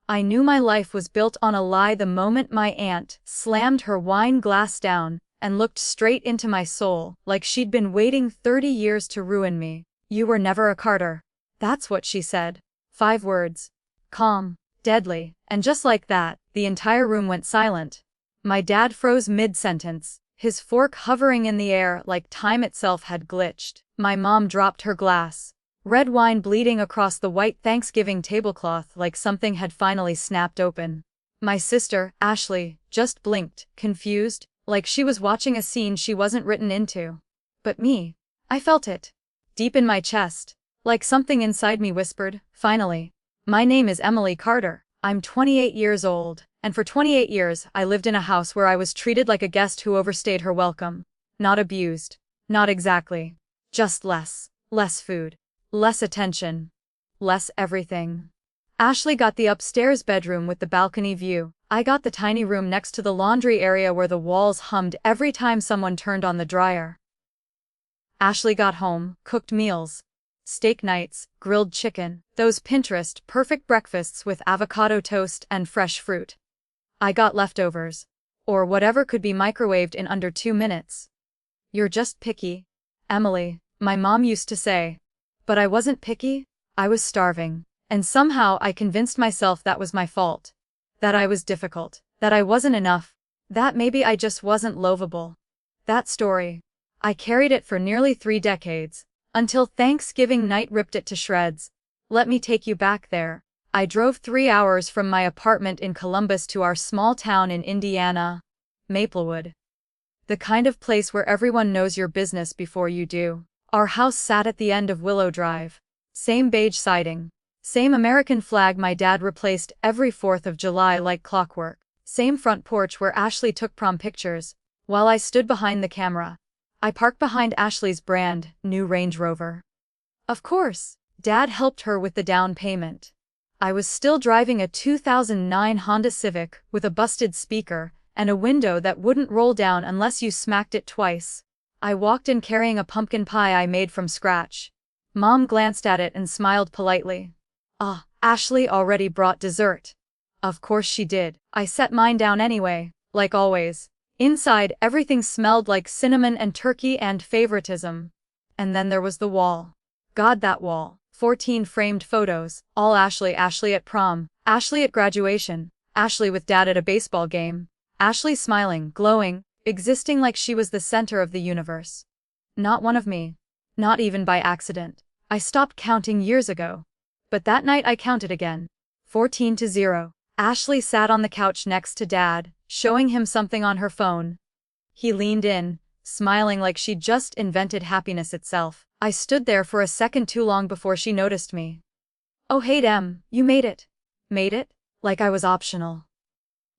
I knew my life was built on a lie the moment my aunt slammed her wine glass down and looked straight into my soul, like she'd been waiting 30 years to ruin me. "You were never a Carter." That's what she said. 5 words. Calm, deadly, and just like that, the entire room went silent. My dad froze mid-sentence, his fork hovering in the air like time itself had glitched. My mom dropped her glass, red wine bleeding across the white Thanksgiving tablecloth like something had finally snapped open. My sister, Ashley, just blinked, confused, like she was watching a scene she wasn't written into. But me, I felt it. Deep in my chest, like something inside me whispered, finally. My name is Emily Carter. I'm 28 years old, and for 28 years I lived in a house where I was treated like a guest who overstayed her welcome. Not abused. Not exactly. Just less. Less food. Less attention. Less everything. Ashley got the upstairs bedroom with the balcony view. I got the tiny room next to the laundry area where the walls hummed every time someone turned on the dryer. Ashley got home, cooked meals. Steak nights, grilled chicken, those Pinterest perfect breakfasts with avocado toast and fresh fruit. I got leftovers. Or whatever could be microwaved in under 2 minutes. "You're just picky, Emily," my mom used to say. But I wasn't picky, I was starving. And somehow I convinced myself that was my fault. That I was difficult. That I wasn't enough. That maybe I just wasn't lovable. That story. I carried it for nearly 3 decades. Until Thanksgiving night ripped it to shreds. Let me take you back there. I drove 3 hours from my apartment in Columbus to our small town in Indiana, Maplewood. The kind of place where everyone knows your business before you do. Our house sat at the end of Willow Drive. Same beige siding. Same American flag my dad replaced every 4th of July like clockwork. Same front porch where Ashley took prom pictures, while I stood behind the camera. I parked behind Ashley's brand new Range Rover. Of course, Dad helped her with the down payment. I was still driving a 2009 Honda Civic with a busted speaker and a window that wouldn't roll down unless you smacked it twice. I walked in carrying a pumpkin pie I made from scratch. Mom glanced at it and smiled politely. "Ah, Ashley already brought dessert." Of course she did. I set mine down anyway, like always. Inside, everything smelled like cinnamon and turkey and favoritism. And then there was the wall. God, that wall. 14 framed photos, all Ashley. Ashley at prom, Ashley at graduation, Ashley with Dad at a baseball game, Ashley smiling, glowing, existing like she was the center of the universe. Not one of me. Not even by accident. I stopped counting years ago. But that night I counted again. 14-0. Ashley sat on the couch next to Dad, showing him something on her phone. He leaned in, smiling like she'd just invented happiness itself. I stood there for a second too long before she noticed me. "Oh hey Em, you made it." Made it? Like I was optional.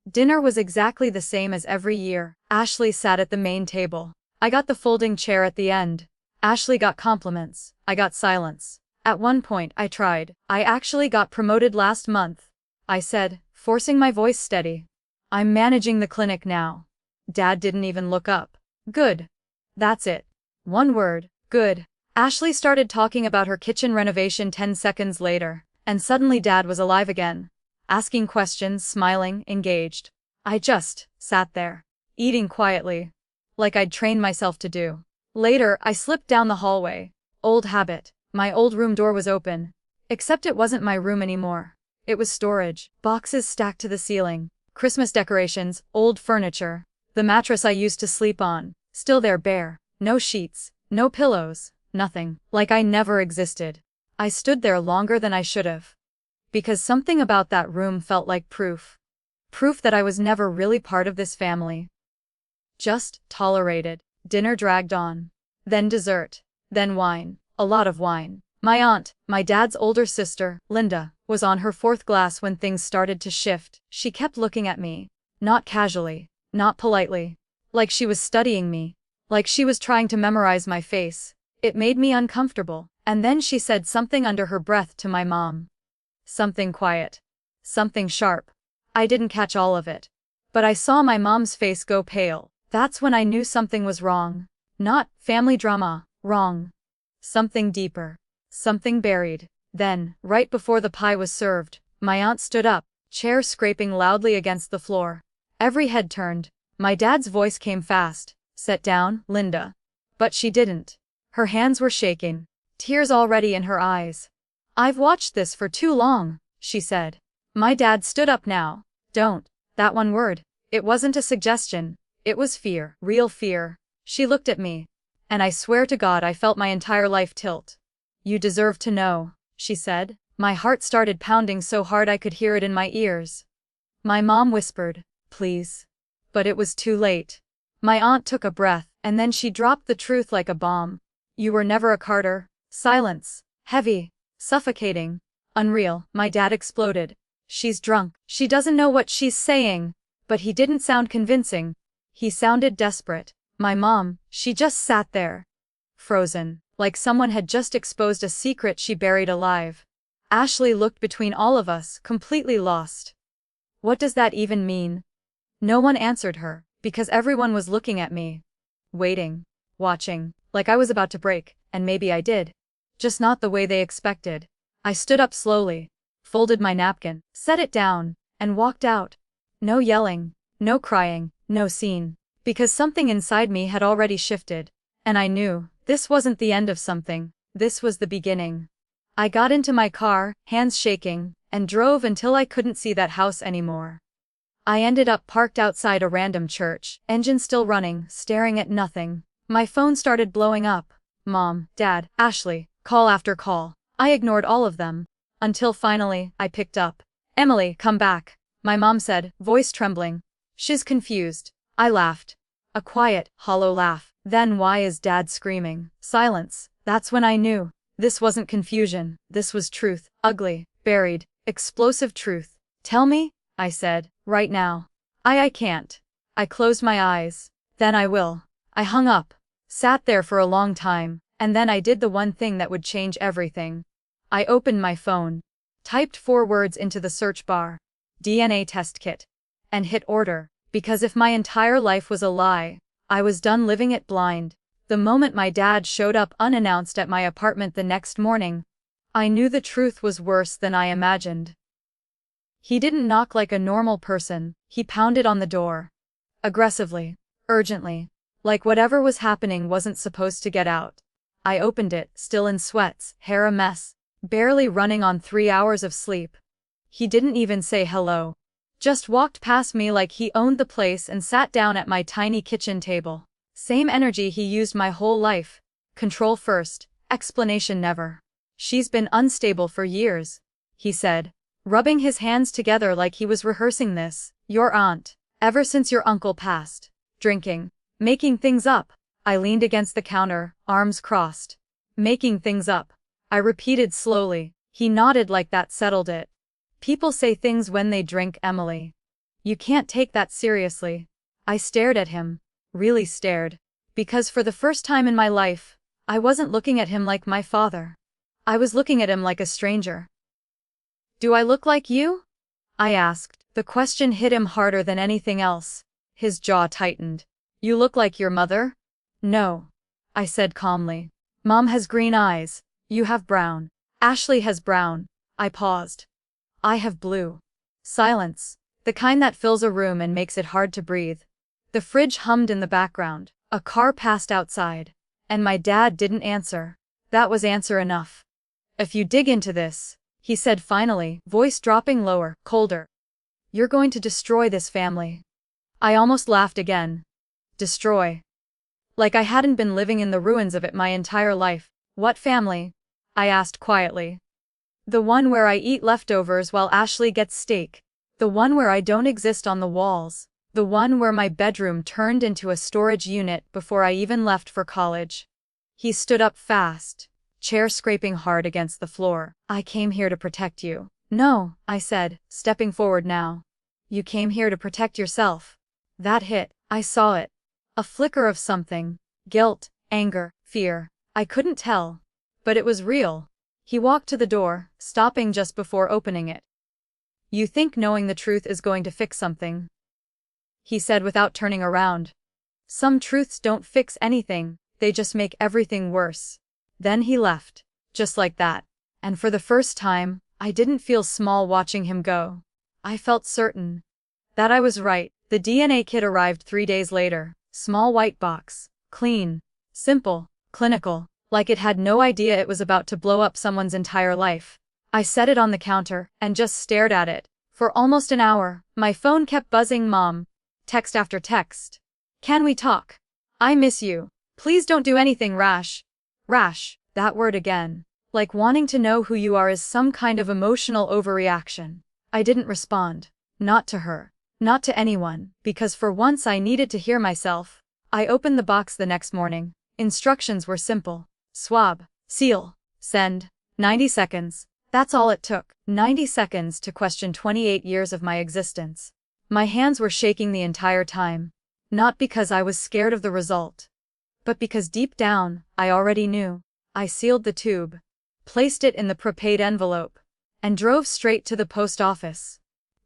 Dinner was exactly the same as every year. Ashley sat at the main table. I got the folding chair at the end. Ashley got compliments. I got silence. At one point I tried. "I actually got promoted last month," I said, forcing my voice steady. "I'm managing the clinic now." Dad didn't even look up. "Good." That's it. One word. Good. Ashley started talking about her kitchen renovation 10 seconds later, and suddenly Dad was alive again. Asking questions, smiling, engaged. I just sat there, eating quietly, like I'd trained myself to do. Later, I slipped down the hallway. Old habit. My old room door was open. Except it wasn't my room anymore. It was storage. Boxes stacked to the ceiling. Christmas decorations, old furniture. The mattress I used to sleep on, still there bare. No sheets, no pillows, nothing. Like I never existed. I stood there longer than I should have. Because something about that room felt like proof. Proof that I was never really part of this family. Just tolerated. Dinner dragged on. Then dessert. Then wine. A lot of wine. My aunt, my dad's older sister, Linda, was on her 4th glass when things started to shift. She kept looking at me. Not casually. Not politely. Like she was studying me. Like she was trying to memorize my face. It made me uncomfortable. And then she said something under her breath to my mom. Something quiet. Something sharp. I didn't catch all of it. But I saw my mom's face go pale. That's when I knew something was wrong. Not family drama. Wrong. Something deeper. Something buried. Then, right before the pie was served, my aunt stood up, chair scraping loudly against the floor. Every head turned. My dad's voice came fast. "Sit down, Linda." But she didn't. Her hands were shaking, tears already in her eyes. "I've watched this for too long," she said. My dad stood up now. "Don't." That one word. It wasn't a suggestion. It was fear, real fear. She looked at me. And I swear to God I felt my entire life tilt. "You deserve to know," she said. My heart started pounding so hard I could hear it in my ears. My mom whispered, "Please." But it was too late. My aunt took a breath, and then she dropped the truth like a bomb. "You were never a Carter." Silence. Heavy. Suffocating. Unreal. My dad exploded. "She's drunk. She doesn't know what she's saying." But he didn't sound convincing. He sounded desperate. My mom, she just sat there. Frozen. Like someone had just exposed a secret she buried alive. Ashley looked between all of us, completely lost. What does that even mean? No one answered her, because everyone was looking at me. Waiting. Watching. Like I was about to break, and maybe I did. Just not the way they expected. I stood up slowly, folded my napkin, set it down, and walked out. No yelling, no crying, no scene. Because something inside me had already shifted. And I knew, this wasn't the end of something, this was the beginning. I got into my car, hands shaking, and drove until I couldn't see that house anymore. I ended up parked outside a random church, engine still running, staring at nothing. My phone started blowing up. Mom, Dad, Ashley, call after call. I ignored all of them. Until finally, I picked up. "Emily, come back," my mom said, voice trembling. "She's confused." I laughed. A quiet, hollow laugh. "Then why is Dad screaming?" Silence. That's when I knew. This wasn't confusion. This was truth. Ugly, buried, explosive truth. "Tell me," I said, "right now." I can't." I closed my eyes. "Then I will." I hung up. Sat there for a long time, and then I did the one thing that would change everything. I opened my phone, typed 4 words into the search bar, "DNA test kit," and hit order, because if my entire life was a lie, I was done living it blind. The moment my dad showed up unannounced at my apartment the next morning, I knew the truth was worse than I imagined. He didn't knock like a normal person, he pounded on the door. Aggressively, urgently, like whatever was happening wasn't supposed to get out. I opened it, still in sweats, hair a mess, barely running on 3 hours of sleep. He didn't even say hello. Just walked past me like he owned the place and sat down at my tiny kitchen table. Same energy he used my whole life. Control first, explanation never. "She's been unstable for years," he said, rubbing his hands together like he was rehearsing this. "Your aunt. Ever since your uncle passed. Drinking. Making things up." I leaned against the counter, arms crossed. "Making things up," I repeated slowly. He nodded like that settled it. "People say things when they drink, Emily. You can't take that seriously." I stared at him. Really stared. Because for the first time in my life, I wasn't looking at him like my father. I was looking at him like a stranger. "Do I look like you?" I asked. The question hit him harder than anything else. His jaw tightened. "You look like your mother?" "No," I said calmly. "Mom has green eyes. You have brown. Ashley has brown." I paused. "I have blue." Silence. The kind that fills a room and makes it hard to breathe. The fridge hummed in the background. A car passed outside. And my dad didn't answer. That was answer enough. "If you dig into this," he said finally, voice dropping lower, colder, "you're going to destroy this family." I almost laughed again. Destroy. Like I hadn't been living in the ruins of it my entire life. "What family?" I asked quietly. "The one where I eat leftovers while Ashley gets steak. The one where I don't exist on the walls. The one where my bedroom turned into a storage unit before I even left for college." He stood up fast, chair scraping hard against the floor. "I came here to protect you." "No," I said, stepping forward now. "You came here to protect yourself." That hit. I saw it. A flicker of something. Guilt, anger, fear. I couldn't tell. But it was real. He walked to the door, stopping just before opening it. "You think knowing the truth is going to fix something?" he said without turning around. "Some truths don't fix anything, they just make everything worse." Then he left. Just like that. And for the first time, I didn't feel small watching him go. I felt certain that I was right. The DNA kit arrived 3 days later. Small white box. Clean. Simple. Clinical. Like it had no idea it was about to blow up someone's entire life. I set it on the counter and just stared at it. For almost an hour, my phone kept buzzing. Mom. Text after text. Can we talk? I miss you. Please don't do anything rash. Rash. That word again. Like wanting to know who you are is some kind of emotional overreaction. I didn't respond. Not to her. Not to anyone, because for once I needed to hear myself. I opened the box the next morning. Instructions were simple. Swab. Seal. Send. 90 seconds. That's all it took. 90 seconds to question 28 years of my existence. My hands were shaking the entire time. Not because I was scared of the result, but because deep down, I already knew. I sealed the tube, placed it in the prepaid envelope, and drove straight to the post office.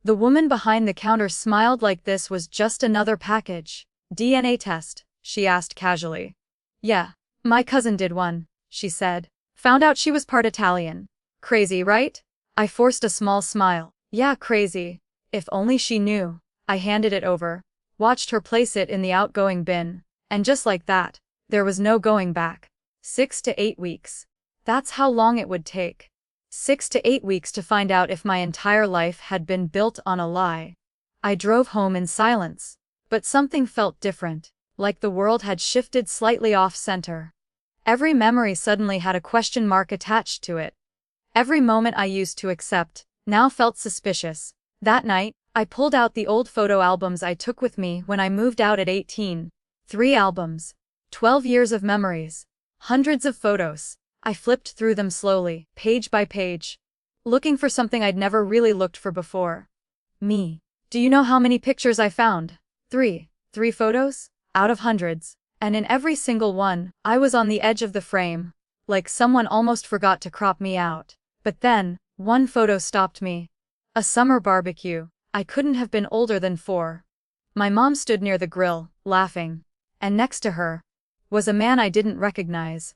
The woman behind the counter smiled like this was just another package. DNA test, she asked casually. Yeah, my cousin did one, she said. Found out she was part Italian. Crazy, right? I forced a small smile. Yeah, crazy. If only she knew. I handed it over, watched her place it in the outgoing bin, and just like that, there was no going back. 6 to 8 weeks. That's how long it would take. 6 to 8 weeks to find out if my entire life had been built on a lie. I drove home in silence, but something felt different, like the world had shifted slightly off-center. Every memory suddenly had a question mark attached to it. Every moment I used to accept now felt suspicious. That night, I pulled out the old photo albums I took with me when I moved out at 18. 3 albums. 12 years of memories. Hundreds of photos. I flipped through them slowly, page by page, looking for something I'd never really looked for before. Me. Do you know how many pictures I found? 3. 3 photos? Out of hundreds. And in every single one, I was on the edge of the frame, like someone almost forgot to crop me out. But then, one photo stopped me. A summer barbecue. I couldn't have been older than 4. My mom stood near the grill, laughing. And next to her was a man I didn't recognize.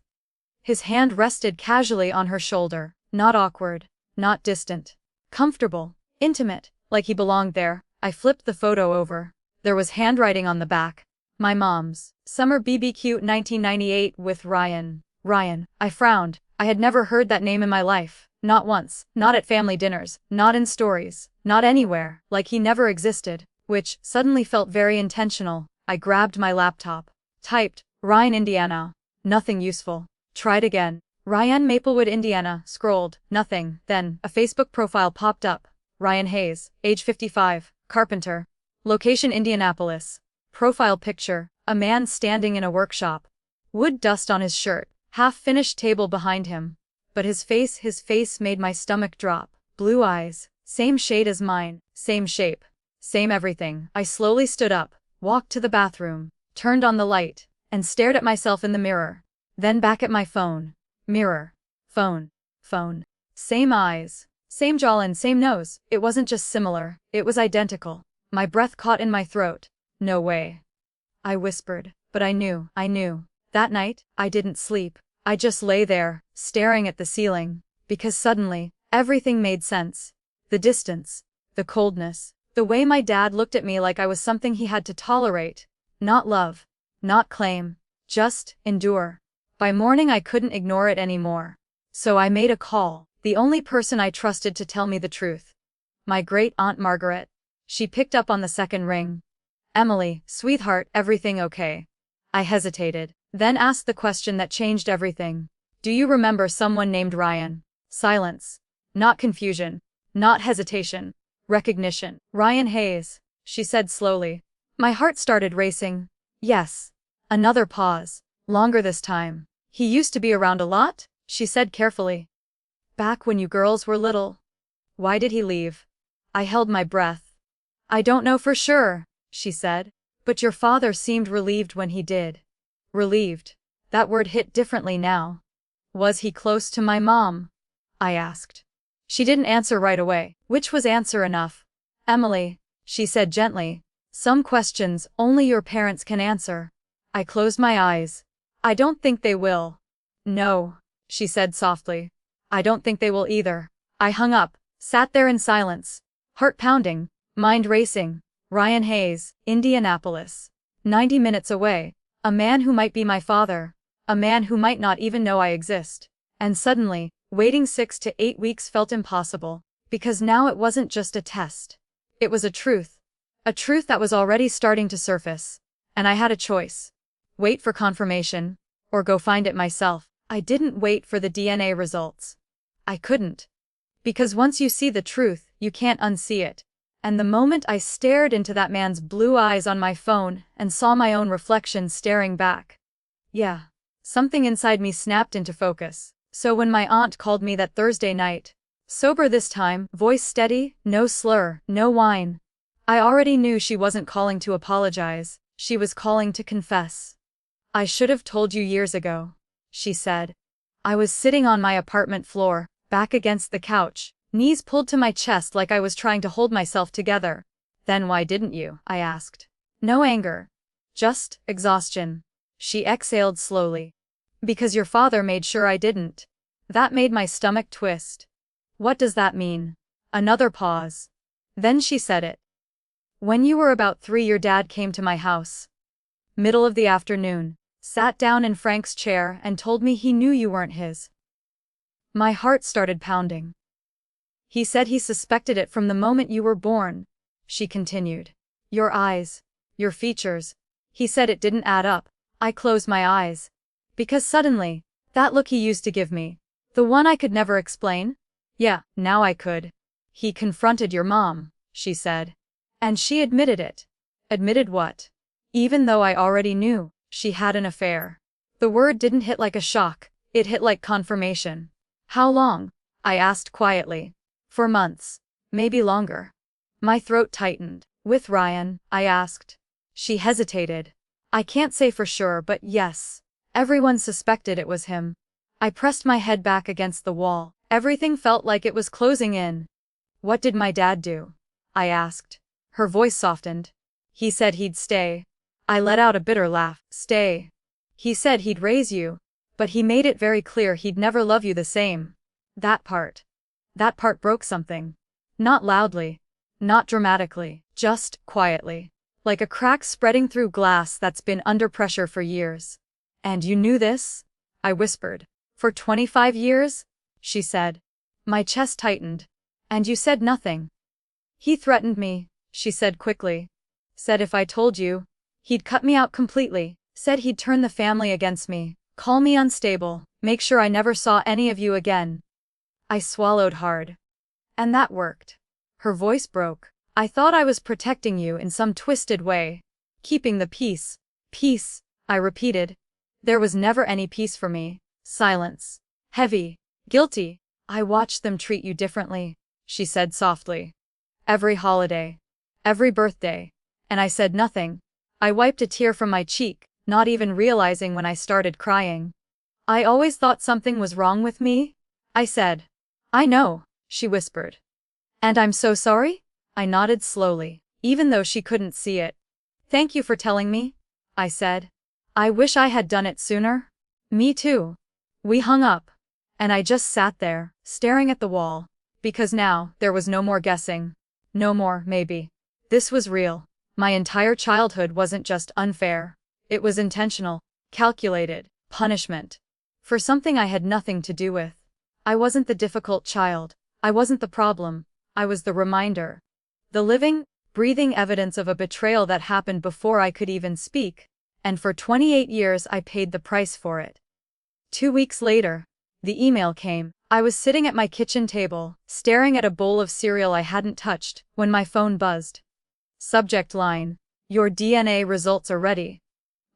His hand rested casually on her shoulder, not awkward, not distant. Comfortable, intimate, like he belonged there. I flipped the photo over. There was handwriting on the back. My mom's. Summer BBQ 1998 with Ryan. Ryan. I frowned. I had never heard that name in my life. Not once. Not at family dinners. Not in stories. Not anywhere. Like he never existed. Which suddenly felt very intentional. I grabbed my laptop. Typed, Ryan, Indiana. Nothing useful. Tried again. Ryan, Maplewood, Indiana. Scrolled. Nothing. Then, a Facebook profile popped up. Ryan Hayes. Age 55. Carpenter. Location Indianapolis. Profile picture. A man standing in a workshop. Wood dust on his shirt. Half-finished table behind him. But his face made my stomach drop. Blue eyes. Same shade as mine. Same shape. Same everything. I slowly stood up, walked to the bathroom, turned on the light, and stared at myself in the mirror. Then back at my phone. Mirror. Phone. Phone. Same eyes. Same jawline, same nose. It wasn't just similar, it was identical. My breath caught in my throat. No way. I whispered, but I knew. That night, I didn't sleep. I just lay there, staring at the ceiling, because suddenly, everything made sense. The distance. The coldness. The way my dad looked at me like I was something he had to tolerate. Not love. Not claim. Just endure. By morning I couldn't ignore it anymore. So I made a call, the only person I trusted to tell me the truth. My great-aunt Margaret. She picked up on the second ring. Emily, sweetheart, everything okay? I hesitated, then asked the question that changed everything. Do you remember someone named Ryan? Silence. Not confusion. Not hesitation. Recognition. Ryan Hayes, she said slowly. My heart started racing. Yes. Another pause. Longer this time. He used to be around a lot? She said carefully. Back when you girls were little. Why did he leave? I held my breath. I don't know for sure, she said. But your father seemed relieved when he did. Relieved. That word hit differently now. Was he close to my mom? I asked. She didn't answer right away, which was answer enough. Emily, she said gently, some questions only your parents can answer. I closed my eyes. I don't think they will. No, she said softly. I don't think they will either. I hung up, sat there in silence. Heart pounding, mind racing. Ryan Hayes, Indianapolis. 90 minutes away. A man who might be my father. A man who might not even know I exist. And suddenly, waiting 6 to 8 weeks felt impossible, because now it wasn't just a test. It was a truth. A truth that was already starting to surface. And I had a choice. Wait for confirmation, or go find it myself. I didn't wait for the DNA results. I couldn't. Because once you see the truth, you can't unsee it. And the moment I stared into that man's blue eyes on my phone and saw my own reflection staring back. Yeah. Something inside me snapped into focus. So when my aunt called me that Thursday night, sober this time, voice steady, no slur, no whine, I already knew she wasn't calling to apologize, she was calling to confess. I should have told you years ago, she said. I was sitting on my apartment floor, back against the couch, knees pulled to my chest like I was trying to hold myself together. Then why didn't you? I asked. No anger. Just exhaustion. She exhaled slowly. Because your father made sure I didn't. That made my stomach twist. What does that mean? Another pause. Then she said it. When you were about 3, your dad came to my house. Middle of the afternoon. Sat down in Frank's chair and told me he knew you weren't his. My heart started pounding. He said he suspected it from the moment you were born, she continued. Your eyes, your features. He said it didn't add up. I closed my eyes. Because suddenly, that look he used to give me, the one I could never explain? Yeah, now I could. He confronted your mom, she said. And she admitted it. Admitted what? Even though I already knew, she had an affair. The word didn't hit like a shock, it hit like confirmation. How long? I asked quietly. For months. Maybe longer. My throat tightened. With Ryan? I asked. She hesitated. I can't say for sure, but yes. Everyone suspected it was him. I pressed my head back against the wall. Everything felt like it was closing in. What did my dad do? I asked. Her voice softened. He said he'd stay. I let out a bitter laugh. Stay. He said he'd raise you, but he made it very clear he'd never love you the same. That part broke something. Not loudly. Not dramatically. Just quietly. Like a crack spreading through glass that's been under pressure for years. And you knew this? I whispered. For 25 years? She said. My chest tightened. And you said nothing. He threatened me, she said quickly. Said if I told you, he'd cut me out completely. Said he'd turn the family against me, call me unstable, make sure I never saw any of you again. I swallowed hard. And that worked. Her voice broke. I thought I was protecting you in some twisted way. Keeping the peace. Peace, I repeated. There was never any peace for me. Silence. Heavy. Guilty. I watched them treat you differently, she said softly. Every holiday. Every birthday. And I said nothing. I wiped a tear from my cheek, not even realizing when I started crying. I always thought something was wrong with me, I said. I know, she whispered. And I'm so sorry? I nodded slowly, even though she couldn't see it. Thank you for telling me, I said. I wish I had done it sooner. Me too. We hung up. And I just sat there, staring at the wall. Because now, there was no more guessing. No more, maybe. This was real. My entire childhood wasn't just unfair. It was intentional, calculated, punishment. For something I had nothing to do with. I wasn't the difficult child. I wasn't the problem. I was the reminder. The living, breathing evidence of a betrayal that happened before I could even speak. And for 28 years I paid the price for it. 2 weeks later, the email came. I was sitting at my kitchen table, staring at a bowl of cereal I hadn't touched, when my phone buzzed. Subject line: Your DNA results are ready.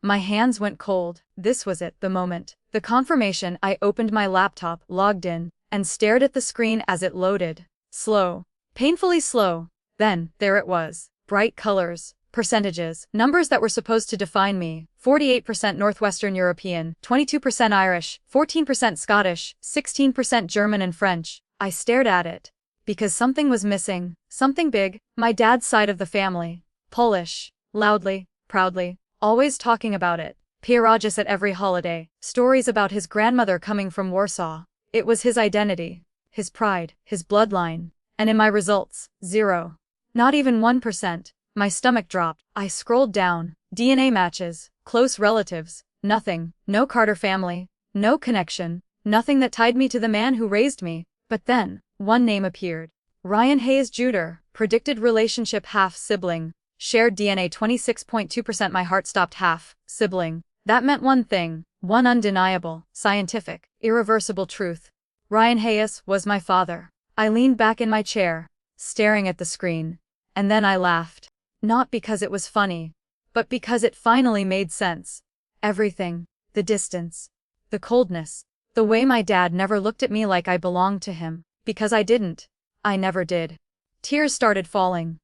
My hands went cold. This was it, the moment. The confirmation. I opened my laptop, logged in, and stared at the screen as it loaded. Slow. Painfully slow. Then, there it was. Bright colors. Percentages. Numbers that were supposed to define me. 48% Northwestern European, 22% Irish, 14% Scottish, 16% German and French. I stared at it. Because something was missing. Something big. My dad's side of the family. Polish. Loudly. Proudly. Always talking about it. Pierogies at every holiday. Stories about his grandmother coming from Warsaw. It was his identity. His pride. His bloodline. And in my results, 0. Not even 1%. My stomach dropped. I scrolled down. DNA matches, close relatives, nothing, no Carter family, no connection, nothing that tied me to the man who raised me. But then, one name appeared. Ryan Hayes Jr., predicted relationship half-sibling, shared DNA 26.2%. My heart stopped. Half-sibling. That meant one thing, one undeniable, scientific, irreversible truth. Ryan Hayes was my father. I leaned back in my chair, staring at the screen. And then I laughed. Not because it was funny, but because it finally made sense. Everything. The distance. The coldness. The way my dad never looked at me like I belonged to him. Because I didn't. I never did. Tears started falling.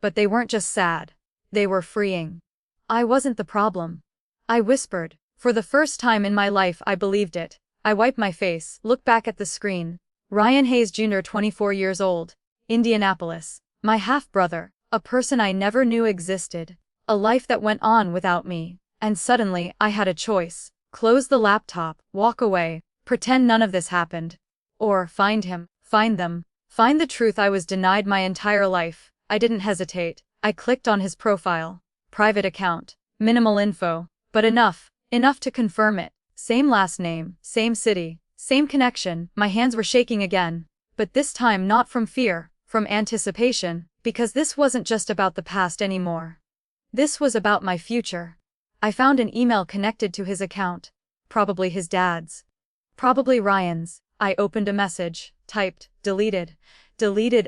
But they weren't just sad. They were freeing. I wasn't the problem. I whispered. For the first time in my life I believed it. I wiped my face, looked back at the screen. Ryan Hayes Jr., 24 years old. Indianapolis. My half-brother. A person I never knew existed. A life that went on without me. And suddenly, I had a choice. Close the laptop, walk away, pretend none of this happened. Or find him, find them, find the truth I was denied my entire life. I didn't hesitate. I clicked on his profile. Private account. Minimal info. But enough to confirm it. Same last name, same city, same connection. My hands were shaking again. But this time not from fear, from anticipation. Because this wasn't just about the past anymore. This was about my future. I found an email connected to his account. Probably his dad's. Probably Ryan's. I opened a message, typed, deleted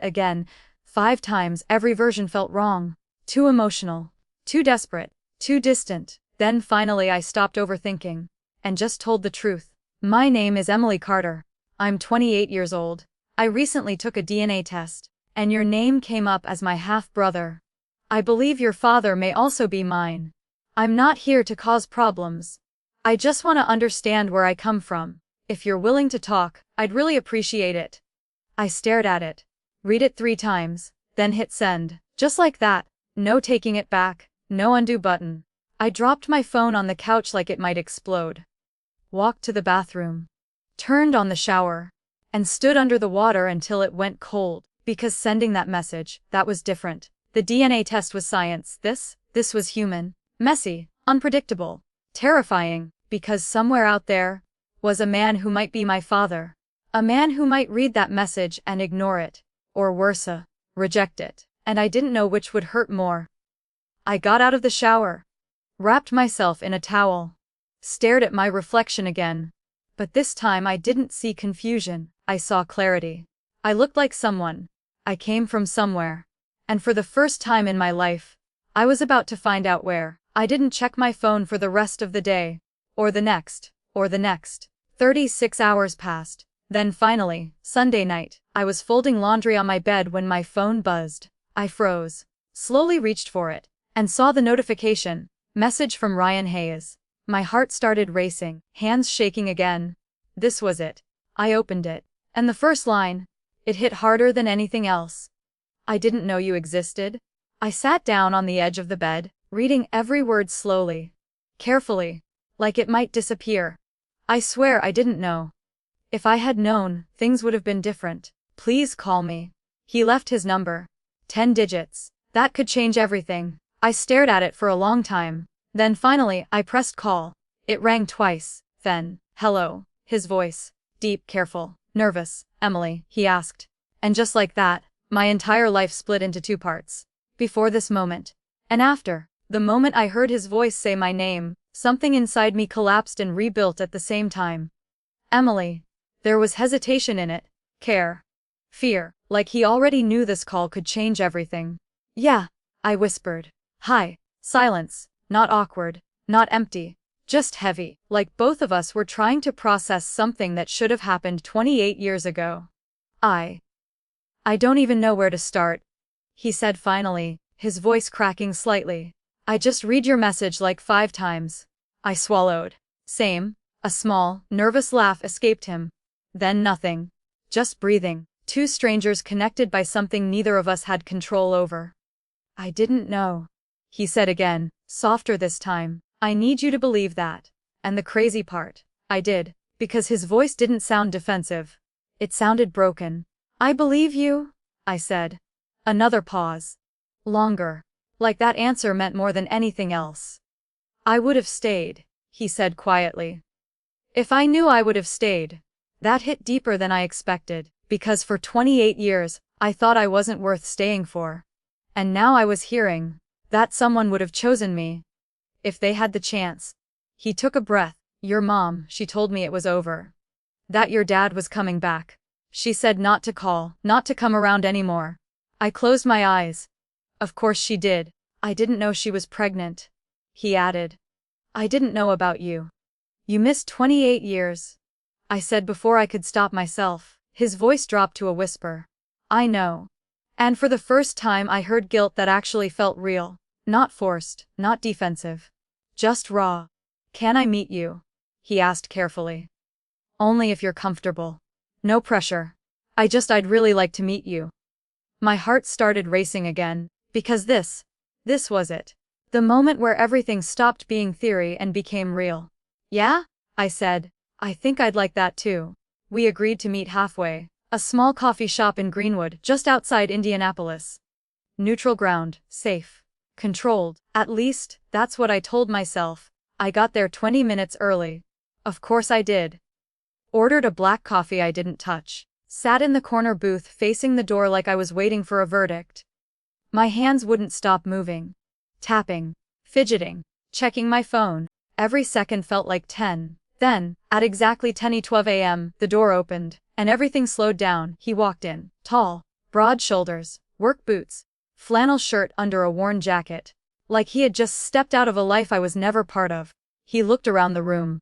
again. 5 times. Every version felt wrong. Too emotional. Too desperate. Too distant. Then finally I stopped overthinking. And just told the truth. My name is Emily Carter. I'm 28 years old. I recently took a DNA test. And your name came up as my half-brother. I believe your father may also be mine. I'm not here to cause problems. I just want to understand where I come from. If you're willing to talk, I'd really appreciate it. I stared at it. Read it 3 times, then hit send. Just like that. No taking it back, no undo button. I dropped my phone on the couch like it might explode. Walked to the bathroom. Turned on the shower. And stood under the water until it went cold. Because sending that message, that was different. The DNA test was science. This was human. Messy, unpredictable, terrifying, because somewhere out there was a man who might be my father. A man who might read that message and ignore it. Or worse, reject it. And I didn't know which would hurt more. I got out of the shower. Wrapped myself in a towel. Stared at my reflection again. But this time I didn't see confusion. I saw clarity. I looked like someone. I came from somewhere. And for the first time in my life, I was about to find out where. I didn't check my phone for the rest of the day. Or the next. 36 hours passed. Then finally, Sunday night, I was folding laundry on my bed when my phone buzzed. I froze. Slowly reached for it. And saw the notification. Message from Ryan Hayes. My heart started racing, hands shaking again. This was it. I opened it. And the first line. It hit harder than anything else. I didn't know you existed. I sat down on the edge of the bed, reading every word slowly. Carefully. Like it might disappear. I swear I didn't know. If I had known, things would have been different. Please call me. He left his number. 10 digits. That could change everything. I stared at it for a long time. Then finally, I pressed call. It rang twice. Then, hello. His voice. Deep, careful, nervous. Emily, he asked. And just like that, my entire life split into 2 parts. Before this moment. And after. The moment I heard his voice say my name, something inside me collapsed and rebuilt at the same time. Emily. There was hesitation in it. Care. Fear. Like he already knew this call could change everything. Yeah. I whispered. Hi. Silence. Not awkward. Not empty. Just heavy. Like both of us were trying to process something that should have happened 28 years ago. I don't even know where to start. He said finally, his voice cracking slightly. I just read your message like 5 times. I swallowed. Same. A small, nervous laugh escaped him. Then nothing. Just breathing. 2 strangers connected by something neither of us had control over. I didn't know. He said again, softer this time. I need you to believe that. And the crazy part. I did. Because his voice didn't sound defensive. It sounded broken. I believe you. I said. Another pause. Longer. Like that answer meant more than anything else. I would have stayed, he said quietly. If I knew I would have stayed. That hit deeper than I expected, because for 28 years, I thought I wasn't worth staying for. And now I was hearing that someone would have chosen me. If they had the chance. He took a breath. Your mom, she told me it was over. That your dad was coming back. She said not to call, not to come around anymore. I closed my eyes. Of course she did. I didn't know she was pregnant. He added. I didn't know about you. You missed 28 years. I said before I could stop myself. His voice dropped to a whisper. I know. And for the first time I heard guilt that actually felt real. Not forced, not defensive. Just raw. Can I meet you? He asked carefully. Only if you're comfortable. No pressure. I'd really like to meet you. My heart started racing again, because this was it. The moment where everything stopped being theory and became real. Yeah? I said. I think I'd like that too. We agreed to meet halfway. A small coffee shop in Greenwood, just outside Indianapolis. Neutral ground, safe. Controlled. At least, that's what I told myself. I got there 20 minutes early. Of course I did. Ordered a black coffee I didn't touch. Sat in the corner booth facing the door like I was waiting for a verdict. My hands wouldn't stop moving. Tapping. Fidgeting. Checking my phone. Every second felt like 10. Then, at exactly 10:12 a.m., the door opened, and everything slowed down. He walked in. Tall. Broad shoulders. Work boots. Flannel shirt under a worn jacket. Like he had just stepped out of a life I was never part of. He looked around the room.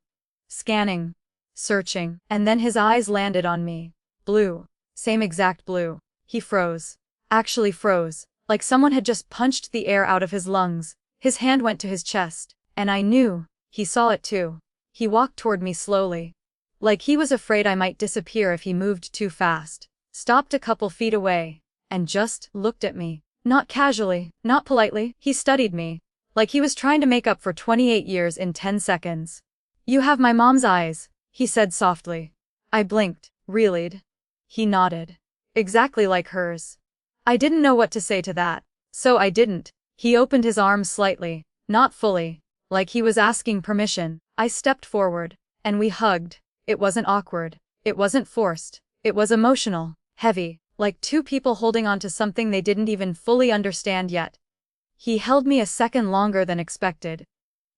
Scanning. Searching. And then his eyes landed on me. Blue. Same exact blue. He froze. Actually froze. Like someone had just punched the air out of his lungs. His hand went to his chest. And I knew. He saw it too. He walked toward me slowly. Like he was afraid I might disappear if he moved too fast. Stopped a couple feet away. And just looked at me. Not casually, not politely, he studied me. Like he was trying to make up for 28 years in 10 seconds. You have my mom's eyes, he said softly. I blinked. Reeled. He nodded. Exactly like hers. I didn't know what to say to that. So I didn't. He opened his arms slightly. Not fully. Like he was asking permission. I stepped forward. And we hugged. It wasn't awkward. It wasn't forced. It was emotional. Heavy. Like two people holding on to something they didn't even fully understand yet. He held me a second longer than expected.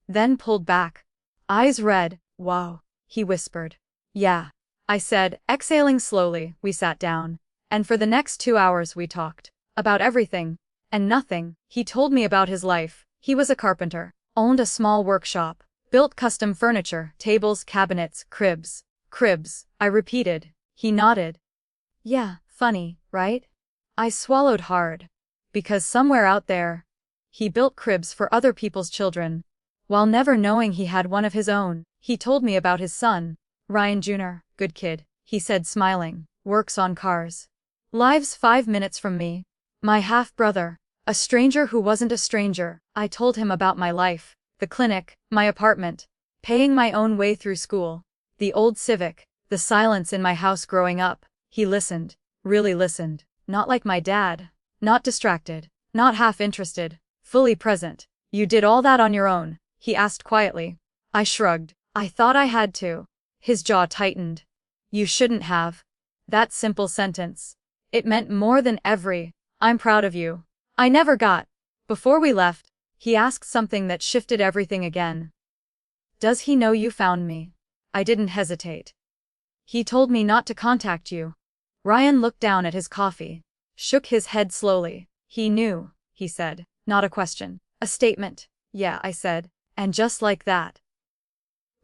Then pulled back. Eyes red. Wow. He whispered. Yeah. I said, exhaling slowly. We sat down. And for the next 2 hours we talked. About everything. And nothing. He told me about his life. He was a carpenter. Owned a small workshop. Built custom furniture. Tables, cabinets, cribs. Cribs. I repeated. He nodded. Yeah. Funny, right? I swallowed hard. Because somewhere out there, he built cribs for other people's children. While never knowing he had one of his own, he told me about his son. Ryan Jr., good kid, he said smiling, works on cars. Lives 5 minutes from me. My half-brother, a stranger who wasn't a stranger. I told him about my life, the clinic, my apartment, paying my own way through school, the old Civic, the silence in my house growing up. He listened. Really listened. Not like my dad. Not distracted. Not half-interested. Fully present. You did all that on your own? He asked quietly. I shrugged. I thought I had to. His jaw tightened. You shouldn't have. That simple sentence. It meant more than I'm proud of you. I never got. Before we left, he asked something that shifted everything again. Does he know you found me? I didn't hesitate. He told me not to contact you. Ryan looked down at his coffee. Shook his head slowly. He knew, he said. Not a question. A statement. Yeah, I said. And just like that.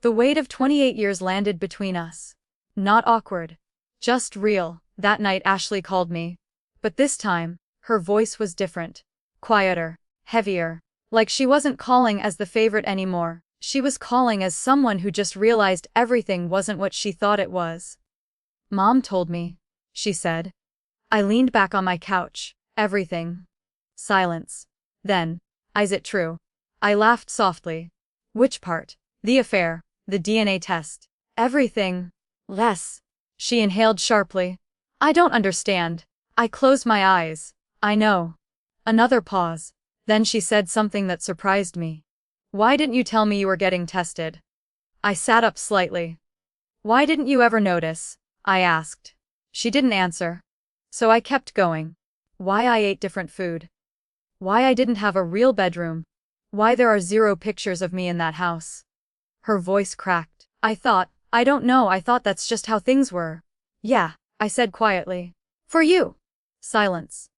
The weight of 28 years landed between us. Not awkward. Just real. That night Ashley called me. But this time, her voice was different. Quieter. Heavier. Like she wasn't calling as the favorite anymore. She was calling as someone who just realized everything wasn't what she thought it was. Mom told me, she said. I leaned back on my couch. Everything. Silence. Then, is it true? I laughed softly. Which part? The affair. The DNA test. Everything. Less. She inhaled sharply. I don't understand. I closed my eyes. I know. Another pause. Then she said something that surprised me. Why didn't you tell me you were getting tested? I sat up slightly. Why didn't you ever notice? I asked. She didn't answer. So I kept going. Why I ate different food. Why I didn't have a real bedroom. Why there are 0 pictures of me in that house. Her voice cracked. I don't know, I thought that's just how things were. Yeah, I said quietly. For you. Silence.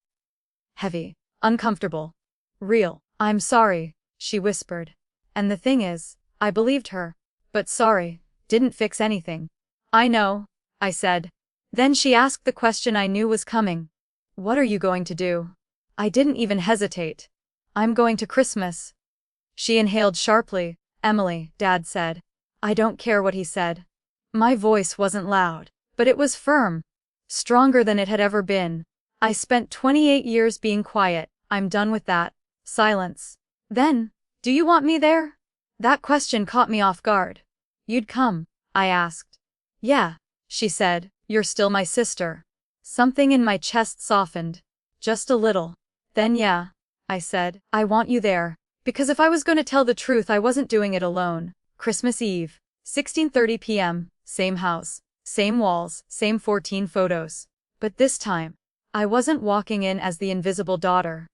Heavy. Uncomfortable. Real. I'm sorry, she whispered. And the thing is, I believed her. But sorry, didn't fix anything. I know, I said. Then she asked the question I knew was coming. What are you going to do? I didn't even hesitate. I'm going to Christmas. She inhaled sharply. Emily, Dad said. I don't care what he said. My voice wasn't loud, but it was firm. Stronger than it had ever been. I spent 28 years being quiet. I'm done with that. Silence. Then, do you want me there? That question caught me off guard. You'd come, I asked. Yeah, she said, you're still my sister. Something in my chest softened. Just a little. Then yeah, I said, I want you there. Because if I was going to tell the truth, I wasn't doing it alone. Christmas Eve, 16:30 p.m., same house, same walls, same 14 photos. But this time, I wasn't walking in as the invisible daughter.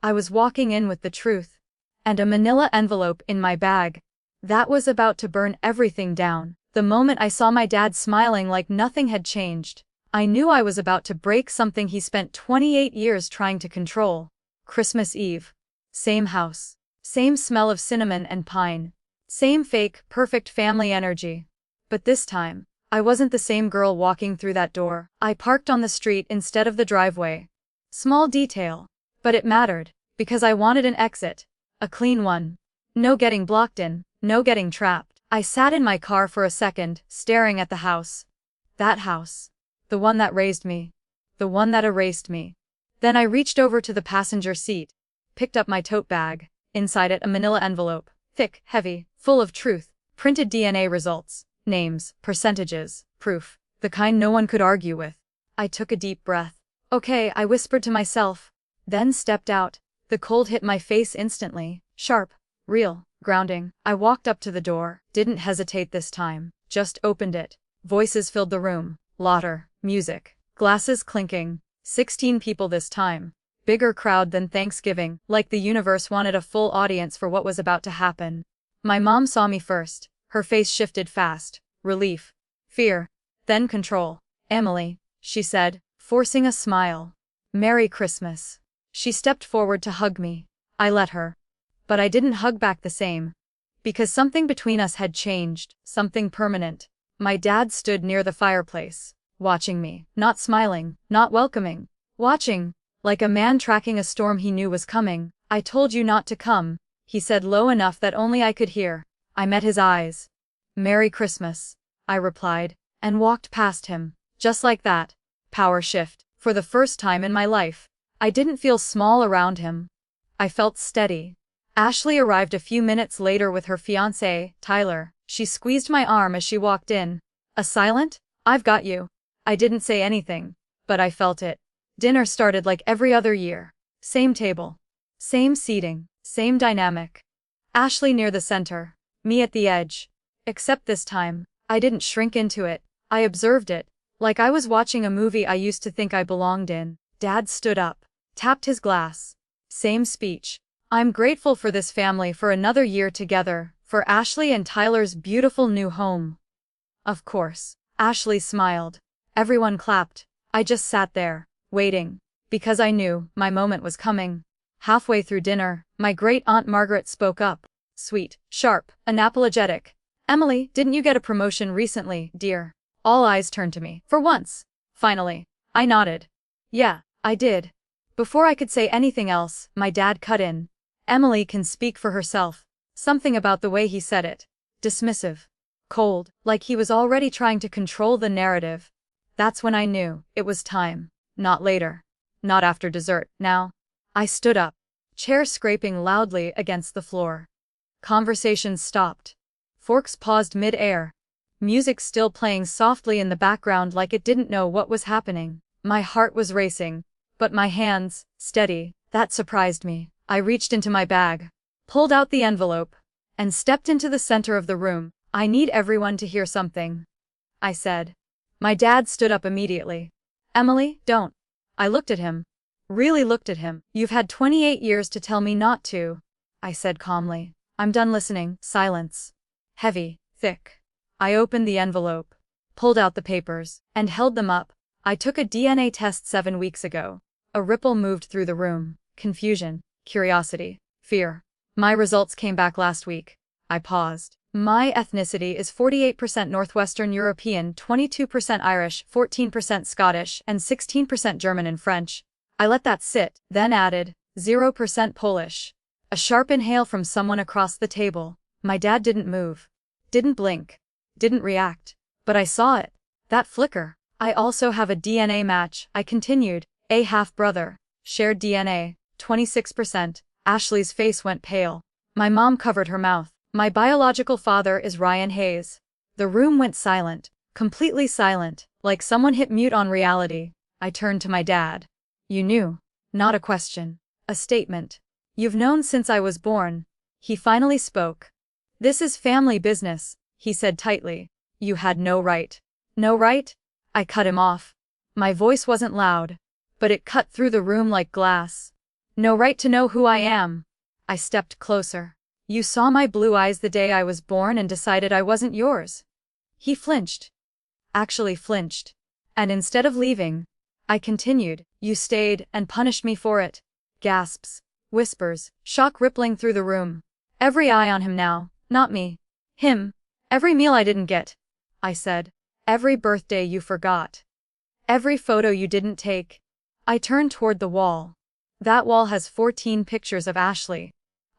I was walking in with the truth. And a manila envelope in my bag. That was about to burn everything down. The moment I saw my dad smiling like nothing had changed, I knew I was about to break something he spent 28 years trying to control. Christmas Eve. Same house. Same smell of cinnamon and pine. Same fake, perfect family energy. But this time, I wasn't the same girl walking through that door. I parked on the street instead of the driveway. Small detail. But it mattered, because I wanted an exit. A clean one. No getting blocked in, no getting trapped. I sat in my car for a second, staring at the house. That house. The one that raised me. The one that erased me. Then I reached over to the passenger seat. Picked up my tote bag. Inside it a manila envelope. Thick, heavy, full of truth. Printed DNA results. Names, percentages, proof. The kind no one could argue with. I took a deep breath. Okay, I whispered to myself. Then stepped out. The cold hit my face instantly. Sharp. Real. Grounding. I walked up to the door. Didn't hesitate this time. Just opened it. Voices filled the room. Laughter. Music. Glasses clinking. 16 people this time. Bigger crowd than Thanksgiving, like the universe wanted a full audience for what was about to happen. My mom saw me first. Her face shifted fast. Relief. Fear. Then control. Emily, she said, forcing a smile. Merry Christmas. She stepped forward to hug me. I let her. But I didn't hug back the same. Because something between us had changed, something permanent. My dad stood near the fireplace, watching me, not smiling, not welcoming. Watching. Like a man tracking a storm he knew was coming. I told you not to come, he said low enough that only I could hear. I met his eyes. Merry Christmas, I replied, and walked past him. Just like that. Power shift. For the first time in my life, I didn't feel small around him. I felt steady. Ashley arrived a few minutes later with her fiancé, Tyler. She squeezed my arm as she walked in. A silent, "I've got you." I didn't say anything, but I felt it. Dinner started like every other year. Same table. Same seating. Same dynamic. Ashley near the center. Me at the edge. Except this time, I didn't shrink into it. I observed it. Like I was watching a movie I used to think I belonged in. Dad stood up. Tapped his glass. Same speech. I'm grateful for this family for another year together, for Ashley and Tyler's beautiful new home. Of course. Ashley smiled. Everyone clapped. I just sat there. Waiting. Because I knew my moment was coming. Halfway through dinner, my great-aunt Margaret spoke up. Sweet, sharp, unapologetic. "Emily, didn't you get a promotion recently, dear?" All eyes turned to me. For once. Finally. I nodded. Yeah, I did. Before I could say anything else, my dad cut in. Emily can speak for herself. Something about the way he said it. Dismissive. Cold, like he was already trying to control the narrative. That's when I knew it was time. Not later. Not after dessert. Now. I stood up. Chair scraping loudly against the floor. Conversation stopped. Forks paused mid-air. Music still playing softly in the background like it didn't know what was happening. My heart was racing, but my hands, steady. That surprised me. I reached into my bag, pulled out the envelope, and stepped into the center of the room. I need everyone to hear something, I said. My dad stood up immediately. Emily, don't. I looked at him. Really looked at him. You've had 28 years to tell me not to, I said calmly. I'm done listening. Silence. Heavy, thick. I opened the envelope, pulled out the papers, and held them up. I took a DNA test 7 weeks ago. A ripple moved through the room. Confusion, curiosity, fear. My results came back last week. I paused. My ethnicity is 48% Northwestern European, 22% Irish, 14% Scottish, and 16% German and French. I let that sit, then added, 0% Polish. A sharp inhale from someone across the table. My dad didn't move. Didn't blink. Didn't react. But I saw it. That flicker. I also have a DNA match, I continued. A half-brother. Shared DNA, 26%. Ashley's face went pale. My mom covered her mouth. My biological father is Ryan Hayes. The room went silent. Completely silent, like someone hit mute on reality. I turned to my dad. You knew. Not a question. A statement. You've known since I was born. He finally spoke. This is family business, he said tightly. You had no right. No right? I cut him off. My voice wasn't loud, but it cut through the room like glass. No right to know who I am. I stepped closer. You saw my blue eyes the day I was born and decided I wasn't yours. He flinched. Actually flinched. And instead of leaving, I continued, you stayed and punished me for it. Gasps, whispers, shock rippling through the room. Every eye on him now, not me. Him. Every meal I didn't get, I said. Every birthday you forgot. Every photo you didn't take. I turned toward the wall. That wall has 14 pictures of Ashley.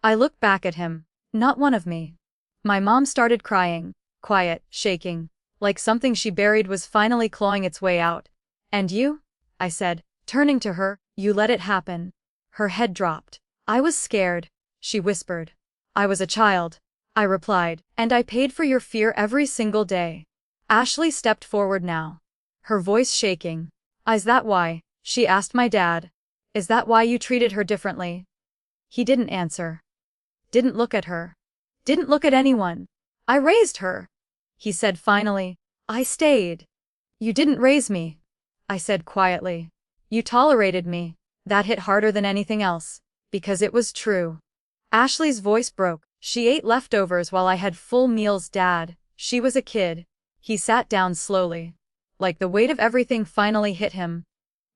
I looked back at him, not one of me. My mom started crying, quiet, shaking, like something she buried was finally clawing its way out. And you? I said, turning to her, you let it happen. Her head dropped. I was scared, she whispered. I was a child, I replied, and I paid for your fear every single day. Ashley stepped forward now, her voice shaking. Is that why? She asked my dad. Is that why you treated her differently? He didn't answer. Didn't look at her. Didn't look at anyone. I raised her, he said finally. I stayed. You didn't raise me, I said quietly. You tolerated me. That hit harder than anything else, because it was true. Ashley's voice broke. She ate leftovers while I had full meals, Dad. She was a kid. He sat down slowly. Like the weight of everything finally hit him.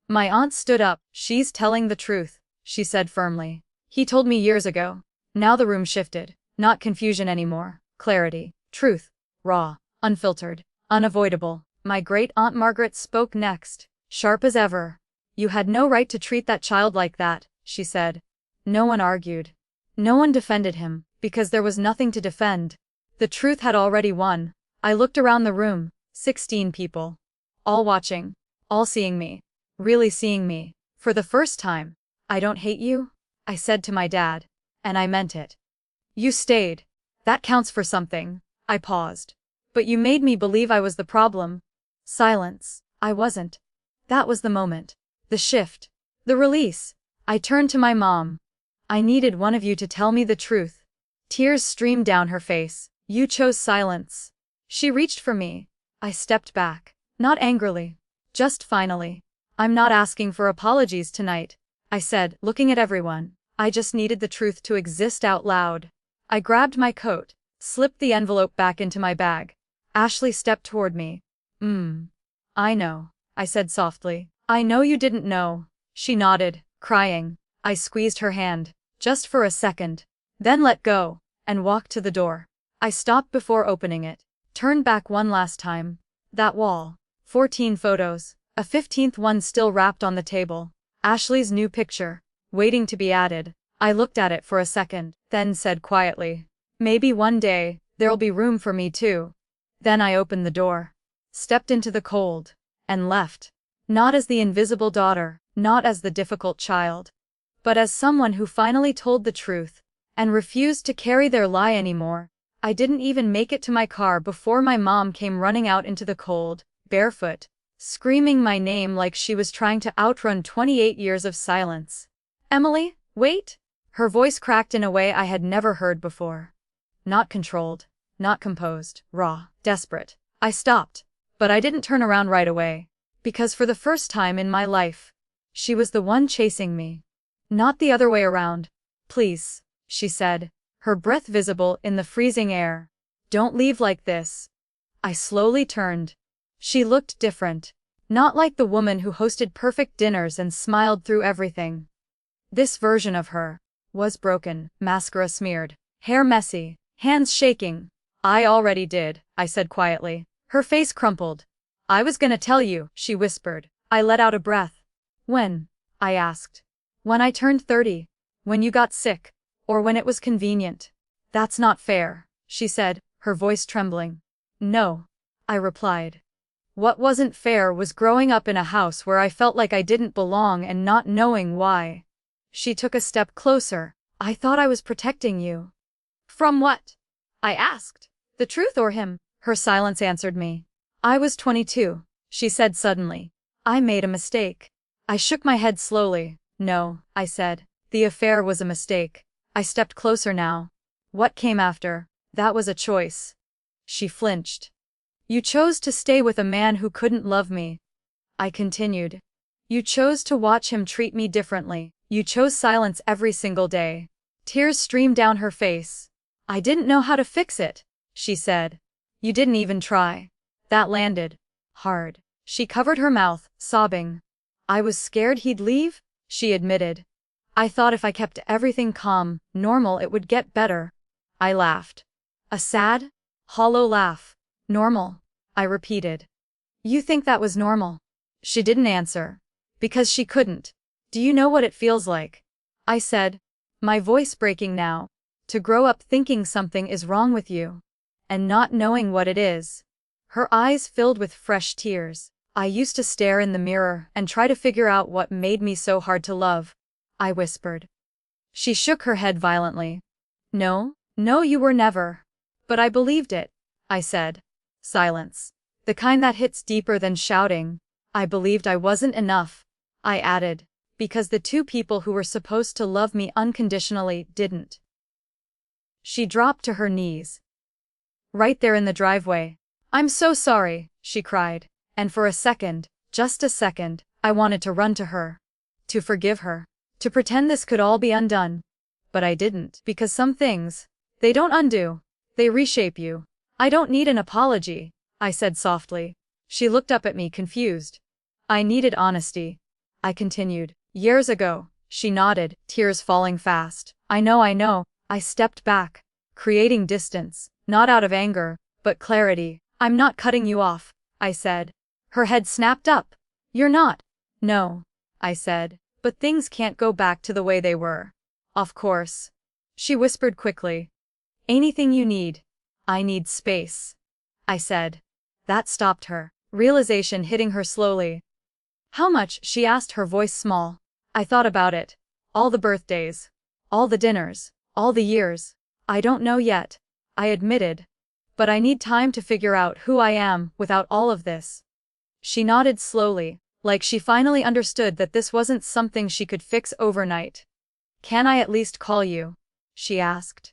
My aunt stood up. She's telling the truth, she said firmly. He told me years ago. Now the room shifted. Not confusion anymore. Clarity. Truth. Raw. Unfiltered. Unavoidable. My great-aunt Margaret spoke next. Sharp as ever. You had no right to treat that child like that, she said. No one argued. No one defended him, because there was nothing to defend. The truth had already won. I looked around the room. 16 people. All watching. All seeing me. Really seeing me. For the first time. I don't hate you, I said to my dad. And I meant it. You stayed. That counts for something. I paused. But you made me believe I was the problem. Silence. I wasn't. That was the moment. The shift. The release. I turned to my mom. I needed one of you to tell me the truth. Tears streamed down her face. You chose silence. She reached for me. I stepped back. Not angrily. Just finally. I'm not asking for apologies tonight, I said, looking at everyone. I just needed the truth to exist out loud. I grabbed my coat, slipped the envelope back into my bag. Ashley stepped toward me. I know, I said softly. I know you didn't know. She nodded, crying. I squeezed her hand, just for a second, then let go, and walked to the door. I stopped before opening it, turned back one last time. That wall. 14 photos, a 15th one still wrapped on the table. Ashley's new picture, waiting to be added. I looked at it for a second, then said quietly, maybe one day, there'll be room for me too. Then I opened the door, stepped into the cold, and left. Not as the invisible daughter, not as the difficult child, but as someone who finally told the truth, and refused to carry their lie anymore. I didn't even make it to my car before my mom came running out into the cold, barefoot, screaming my name like she was trying to outrun 28 years of silence. Emily, wait! Her voice cracked in a way I had never heard before. Not controlled, not composed, raw, desperate. I stopped, but I didn't turn around right away. Because for the first time in my life, she was the one chasing me. Not the other way around. Please, she said, her breath visible in the freezing air. Don't leave like this. I slowly turned. She looked different. Not like the woman who hosted perfect dinners and smiled through everything. This version of her was broken, mascara smeared, hair messy, hands shaking. I already did, I said quietly. Her face crumpled. I was gonna tell you, she whispered. I let out a breath. When? I asked. When I turned 30. When you got sick. Or when it was convenient. That's not fair, she said, her voice trembling. No, I replied. What wasn't fair was growing up in a house where I felt like I didn't belong and not knowing why. She took a step closer. I thought I was protecting you. From what? I asked. The truth or him? Her silence answered me. I was 22, she said suddenly. I made a mistake. I shook my head slowly. No, I said. The affair was a mistake. I stepped closer now. What came after? That was a choice. She flinched. You chose to stay with a man who couldn't love me. I continued. You chose to watch him treat me differently. You chose silence every single day. Tears streamed down her face. I didn't know how to fix it, she said. You didn't even try. That landed hard. She covered her mouth, sobbing. I was scared he'd leave, she admitted. I thought if I kept everything calm, normal, it would get better. I laughed. A sad, hollow laugh. Normal, I repeated. You think that was normal? She didn't answer. Because she couldn't. Do you know what it feels like? I said, my voice breaking now. To grow up thinking something is wrong with you. And not knowing what it is. Her eyes filled with fresh tears. I used to stare in the mirror and try to figure out what made me so hard to love. I whispered. She shook her head violently. No, you were never. But I believed it, I said. Silence. The kind that hits deeper than shouting. I believed I wasn't enough. I added. Because the two people who were supposed to love me unconditionally didn't. She dropped to her knees. Right there in the driveway. I'm so sorry, she cried. And for a second, just a second, I wanted to run to her. To forgive her. To pretend this could all be undone. But I didn't. Because some things, they don't undo. They reshape you. I don't need an apology, I said softly. She looked up at me confused. I needed honesty. I continued. Years ago, she nodded, tears falling fast. I know. I stepped back, creating distance, not out of anger, but clarity. I'm not cutting you off, I said. Her head snapped up. You're not. No, I said. But things can't go back to the way they were. Of course. She whispered quickly. Anything you need. I need space. I said. That stopped her, realization hitting her slowly. How much? She asked, her voice small. I thought about it. All the birthdays. All the dinners. All the years. I don't know yet, I admitted. But I need time to figure out who I am without all of this. She nodded slowly, like she finally understood that this wasn't something she could fix overnight. Can I at least call you? She asked.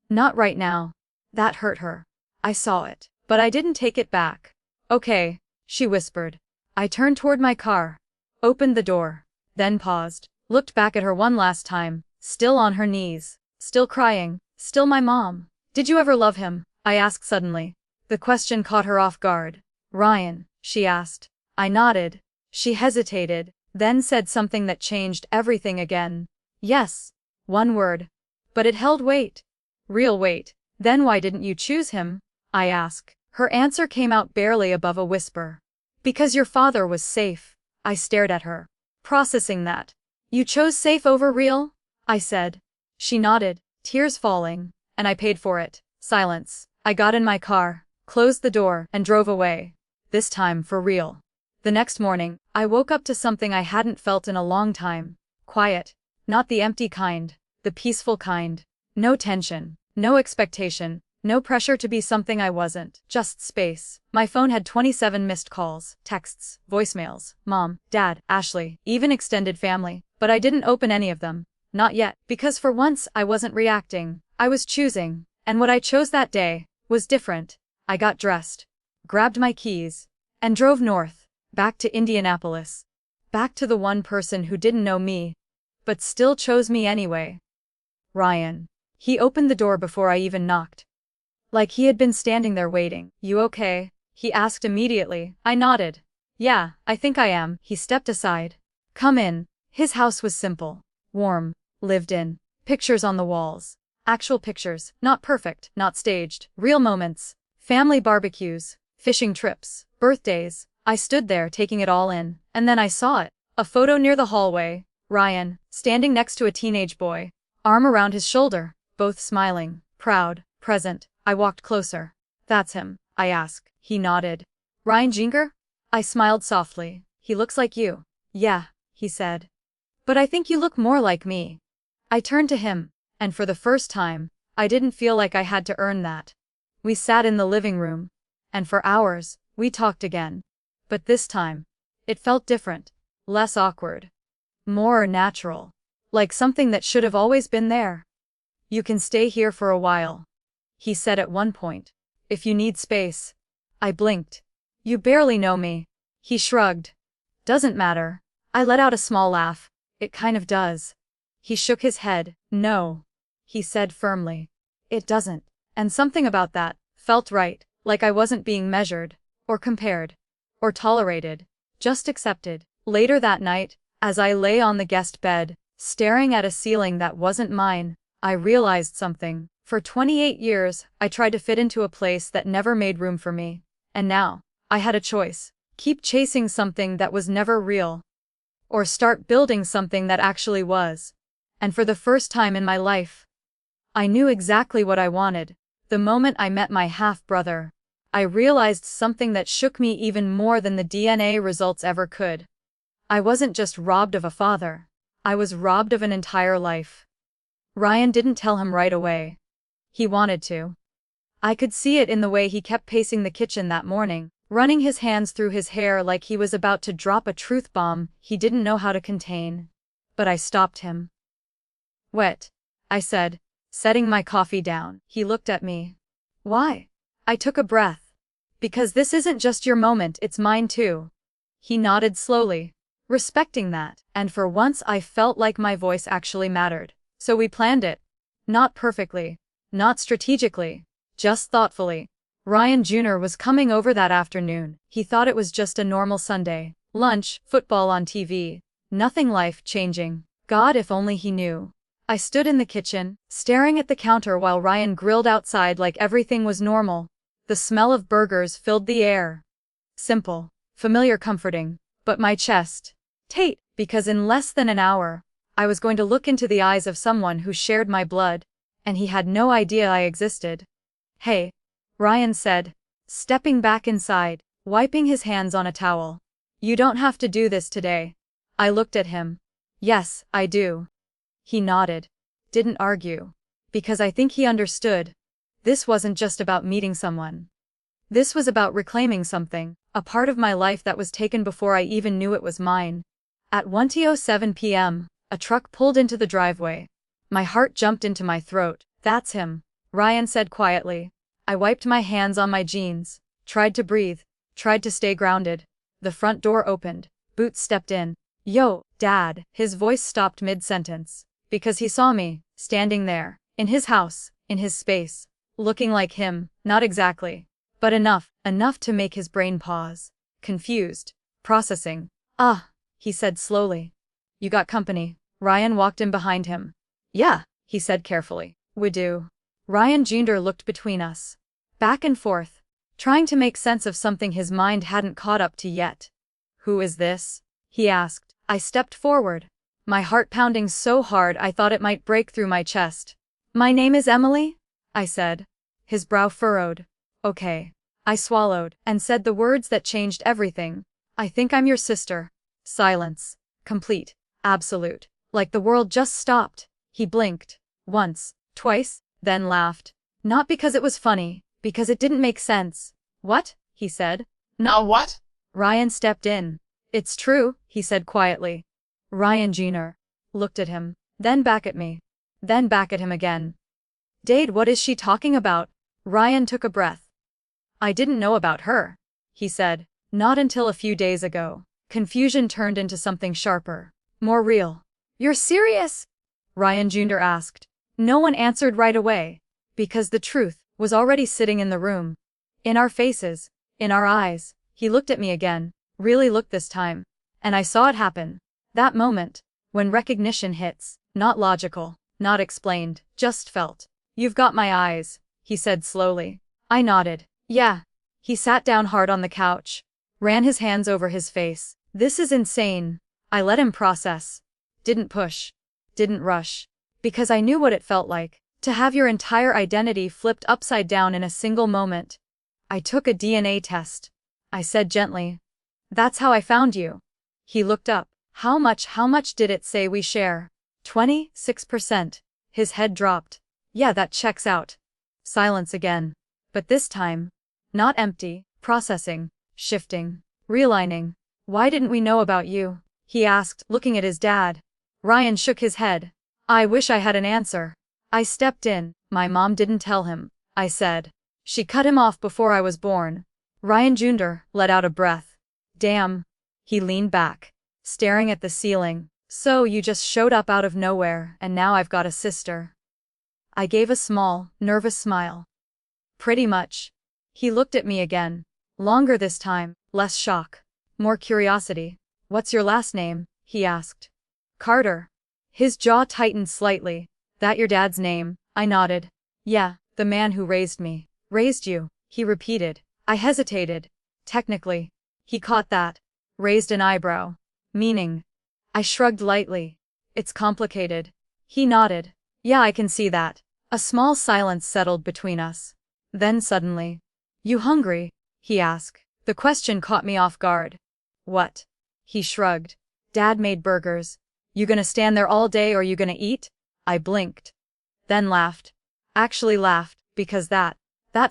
Not right now. That hurt her. I saw it, but I didn't take it back. Okay, she whispered. I turned toward my car, opened the door, then paused, looked back at her one last time, still on her knees, still crying, still my mom. Did you ever love him? I asked suddenly. The question caught her off guard. Ryan, she asked. I nodded. She hesitated, then said something that changed everything again. Yes. One word. But it held weight. Real weight. Then why didn't you choose him? I asked. Her answer came out barely above a whisper. Because your father was safe. I stared at her, processing that. You chose safe over real? I said. She nodded, tears falling, and I paid for it. Silence. I got in my car, closed the door, and drove away. This time for real. The next morning, I woke up to something I hadn't felt in a long time. Quiet. Not the empty kind, the peaceful kind. No tension, no expectation, No pressure to be something I wasn't, just space. My phone had 27 missed calls, texts, voicemails, mom, dad, Ashley, even extended family. But I didn't open any of them. Not yet, because for once I wasn't reacting. I was choosing. And what I chose that day was different. I got dressed, grabbed my keys, and drove north, back to Indianapolis. Back to the one person who didn't know me, but still chose me anyway. Ryan. He opened the door before I even knocked. Like he had been standing there waiting. You okay? He asked immediately. I nodded. Yeah, I think I am. He stepped aside. Come in. His house was simple, warm, lived in. Pictures on the walls. Actual pictures, not perfect, not staged. Real moments. Family barbecues, fishing trips, birthdays. I stood there taking it all in, and then I saw it. A photo near the hallway. Ryan, standing next to a teenage boy, arm around his shoulder, both smiling, proud, present. I walked closer. That's him, I asked. He nodded. Ryan Ginger? I smiled softly. He looks like you. Yeah, he said. But I think you look more like me. I turned to him, and for the first time, I didn't feel like I had to earn that. We sat in the living room, and for hours, we talked again. But this time, it felt different, less awkward, more natural, like something that should have always been there. You can stay here for a while, he said at one point. If you need space. I blinked. You barely know me. He shrugged. Doesn't matter. I let out a small laugh. It kind of does. He shook his head. No, he said firmly. It doesn't. And something about that felt right, like I wasn't being measured, or compared, or tolerated, just accepted. Later that night, as I lay on the guest bed, staring at a ceiling that wasn't mine, I realized something. For 28 years, I tried to fit into a place that never made room for me. And now, I had a choice. Keep chasing something that was never real, or start building something that actually was. And for the first time in my life, I knew exactly what I wanted. The moment I met my half-brother, I realized something that shook me even more than the DNA results ever could. I wasn't just robbed of a father. I was robbed of an entire life. Ryan didn't tell him right away. He wanted to. I could see it in the way he kept pacing the kitchen that morning, running his hands through his hair like he was about to drop a truth bomb he didn't know how to contain. But I stopped him. Wet, I said, setting my coffee down. He looked at me. Why? I took a breath. Because this isn't just your moment, it's mine too. He nodded slowly, respecting that, and for once I felt like my voice actually mattered. So we planned it. Not perfectly, not strategically, just thoughtfully. Ryan Jr. was coming over that afternoon. He thought it was just a normal Sunday. Lunch, football on TV. Nothing life-changing. God, if only he knew. I stood in the kitchen, staring at the counter while Ryan grilled outside like everything was normal. The smell of burgers filled the air. Simple, familiar, comforting. But my chest tight, because in less than an hour, I was going to look into the eyes of someone who shared my blood, and he had no idea I existed. Hey, Ryan said, stepping back inside, wiping his hands on a towel. You don't have to do this today. I looked at him. Yes, I do. He nodded. Didn't argue. Because I think he understood. This wasn't just about meeting someone. This was about reclaiming something, a part of my life that was taken before I even knew it was mine. At 1:07 p.m., a truck pulled into the driveway. My heart jumped into my throat. That's him, Ryan said quietly. I wiped my hands on my jeans, tried to breathe, tried to stay grounded. The front door opened. Boots stepped in. Yo, Dad. His voice stopped mid-sentence. Because he saw me, standing there, in his house, in his space, looking like him, not exactly, but enough to make his brain pause. Confused, processing. Ah, he said slowly. You got company. Ryan walked in behind him. Yeah, he said carefully. We do. Ryan Jr. looked between us, back and forth, trying to make sense of something his mind hadn't caught up to yet. Who is this? He asked. I stepped forward, my heart pounding so hard I thought it might break through my chest. My name is Emily, I said. His brow furrowed. Okay. I swallowed, and said the words that changed everything. I think I'm your sister. Silence. Complete. Absolute. Like the world just stopped. He blinked. Once. Twice. Then laughed. Not because it was funny, because it didn't make sense. What? He said. No, what? Ryan stepped in. It's true, he said quietly. Ryan Jr. looked at him, then back at me, then back at him again. Dade, what is she talking about? Ryan took a breath. I didn't know about her, he said. Not until a few days ago. Confusion turned into something sharper, more real. You're serious? Ryan Jr. asked. No one answered right away, because the truth was already sitting in the room. In our faces, in our eyes. He looked at me again, really looked this time, and I saw it happen. That moment, when recognition hits, not logical, not explained, just felt. You've got my eyes, he said slowly. I nodded. Yeah. He sat down hard on the couch, ran his hands over his face. This is insane. I let him process. Didn't push. Didn't rush. Because I knew what it felt like, to have your entire identity flipped upside down in a single moment. I took a DNA test, I said gently. That's how I found you. He looked up. How much did it say we share? 26%. His head dropped. Yeah, that checks out. Silence again. But this time, not empty, processing, shifting, realigning. Why didn't we know about you? He asked, looking at his dad. Ryan shook his head. I wish I had an answer. I stepped in. My mom didn't tell him, I said. She cut him off before I was born. Ryan Jr. let out a breath. Damn. He leaned back, staring at the ceiling. So you just showed up out of nowhere, and now I've got a sister. I gave a small, nervous smile. Pretty much. He looked at me again. Longer this time, less shock, more curiosity. What's your last name? He asked. Carter. His jaw tightened slightly. That your dad's name? I nodded. Yeah, the man who raised me. Raised you, he repeated. I hesitated. Technically. He caught that. Raised an eyebrow. Meaning. I shrugged lightly. It's complicated. He nodded. Yeah, I can see that. A small silence settled between us. Then suddenly. You hungry? He asked. The question caught me off guard. What? He shrugged. Dad made burgers. You gonna stand there all day or you gonna eat? I blinked. Then laughed. Actually laughed, because that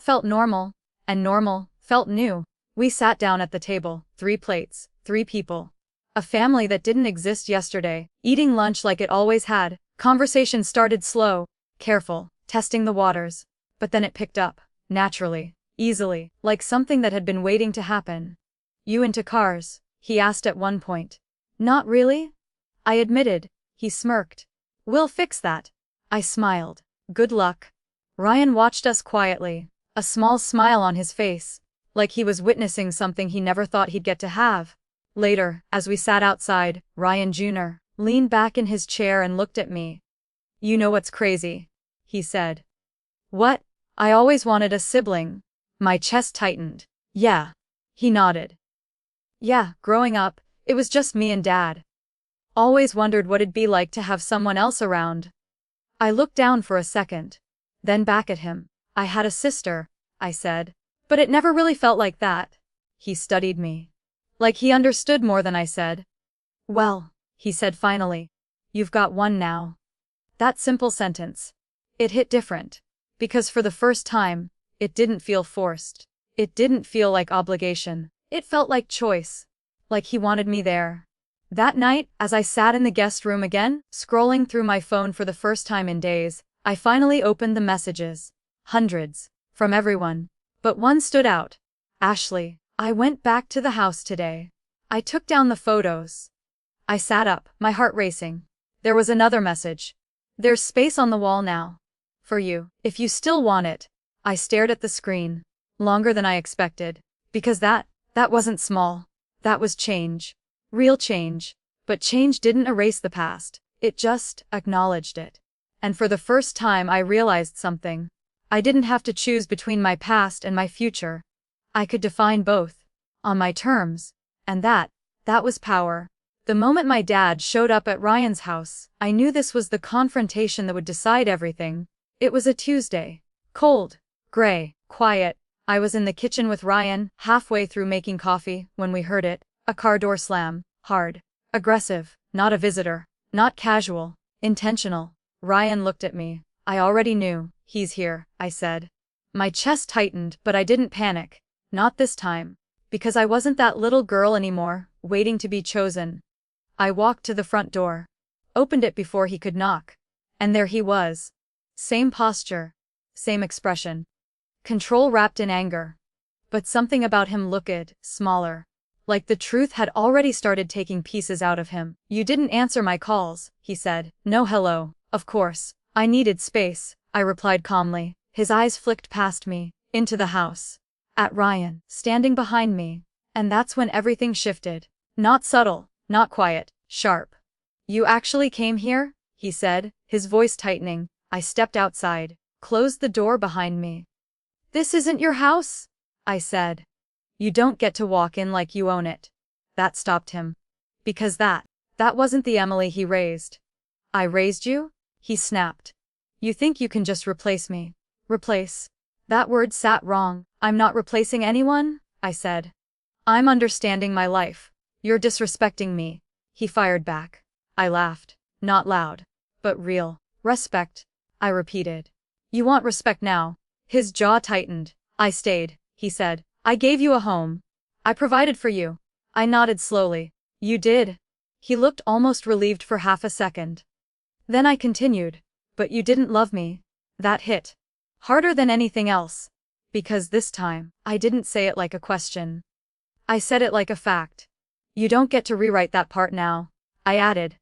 felt normal, and normal felt new. We sat down at the table, 3 plates, 3 people. A family that didn't exist yesterday, eating lunch like it always had. Conversation started slow, careful, testing the waters. But then it picked up, naturally, easily, like something that had been waiting to happen. You into cars? He asked at one point. Not really? I admitted. He smirked. We'll fix that. I smiled. Good luck. Ryan watched us quietly, a small smile on his face, like he was witnessing something he never thought he'd get to have. Later, as we sat outside, Ryan Jr. leaned back in his chair and looked at me. You know what's crazy? He said. What? I always wanted a sibling. My chest tightened. Yeah. He nodded. Yeah, growing up, it was just me and Dad. Always wondered what it'd be like to have someone else around. I looked down for a second, then back at him. I had a sister, I said. But it never really felt like that. He studied me. Like he understood more than I said. Well, he said finally. You've got one now. That simple sentence. It hit different. Because for the first time, it didn't feel forced. It didn't feel like obligation. It felt like choice. Like he wanted me there. That night, as I sat in the guest room again, scrolling through my phone for the first time in days, I finally opened the messages. Hundreds. From everyone. But one stood out. Ashley. I went back to the house today. I took down the photos. I sat up, my heart racing. There was another message. There's space on the wall now. For you, if you still want it. I stared at the screen. Longer than I expected. Because that wasn't small. That was change. Real change. But change didn't erase the past. It just acknowledged it. And for the first time I realized something. I didn't have to choose between my past and my future. I could define both. On my terms. And that was power. The moment my dad showed up at Ryan's house, I knew this was the confrontation that would decide everything. It was a Tuesday. Cold. Gray. Quiet. I was in the kitchen with Ryan, halfway through making coffee, when we heard it. A car door slam. Hard. Aggressive. Not a visitor. Not casual. Intentional. Ryan looked at me. I already knew. He's here, I said. My chest tightened, but I didn't panic. Not this time. Because I wasn't that little girl anymore, waiting to be chosen. I walked to the front door. Opened it before he could knock. And there he was. Same posture. Same expression. Control wrapped in anger. But something about him looked smaller. Like the truth had already started taking pieces out of him. You didn't answer my calls, he said. No hello, of course. I needed space, I replied calmly. His eyes flicked past me, into the house. At Ryan, standing behind me. And that's when everything shifted. Not subtle, not quiet, sharp. You actually came here? He said, his voice tightening. I stepped outside, closed the door behind me. This isn't your house? I said. You don't get to walk in like you own it. That stopped him. Because that wasn't the Emily he raised. I raised you? He snapped. You think you can just replace me? Replace? That word sat wrong. I'm not replacing anyone, I said. I'm understanding my life. You're disrespecting me. He fired back. I laughed. Not loud. But real. Respect, I repeated. You want respect now? His jaw tightened. I stayed, he said. I gave you a home. I provided for you. I nodded slowly. You did? He looked almost relieved for half a second. Then I continued. But you didn't love me. That hit. Harder than anything else. Because this time, I didn't say it like a question. I said it like a fact. You don't get to rewrite that part now, I added.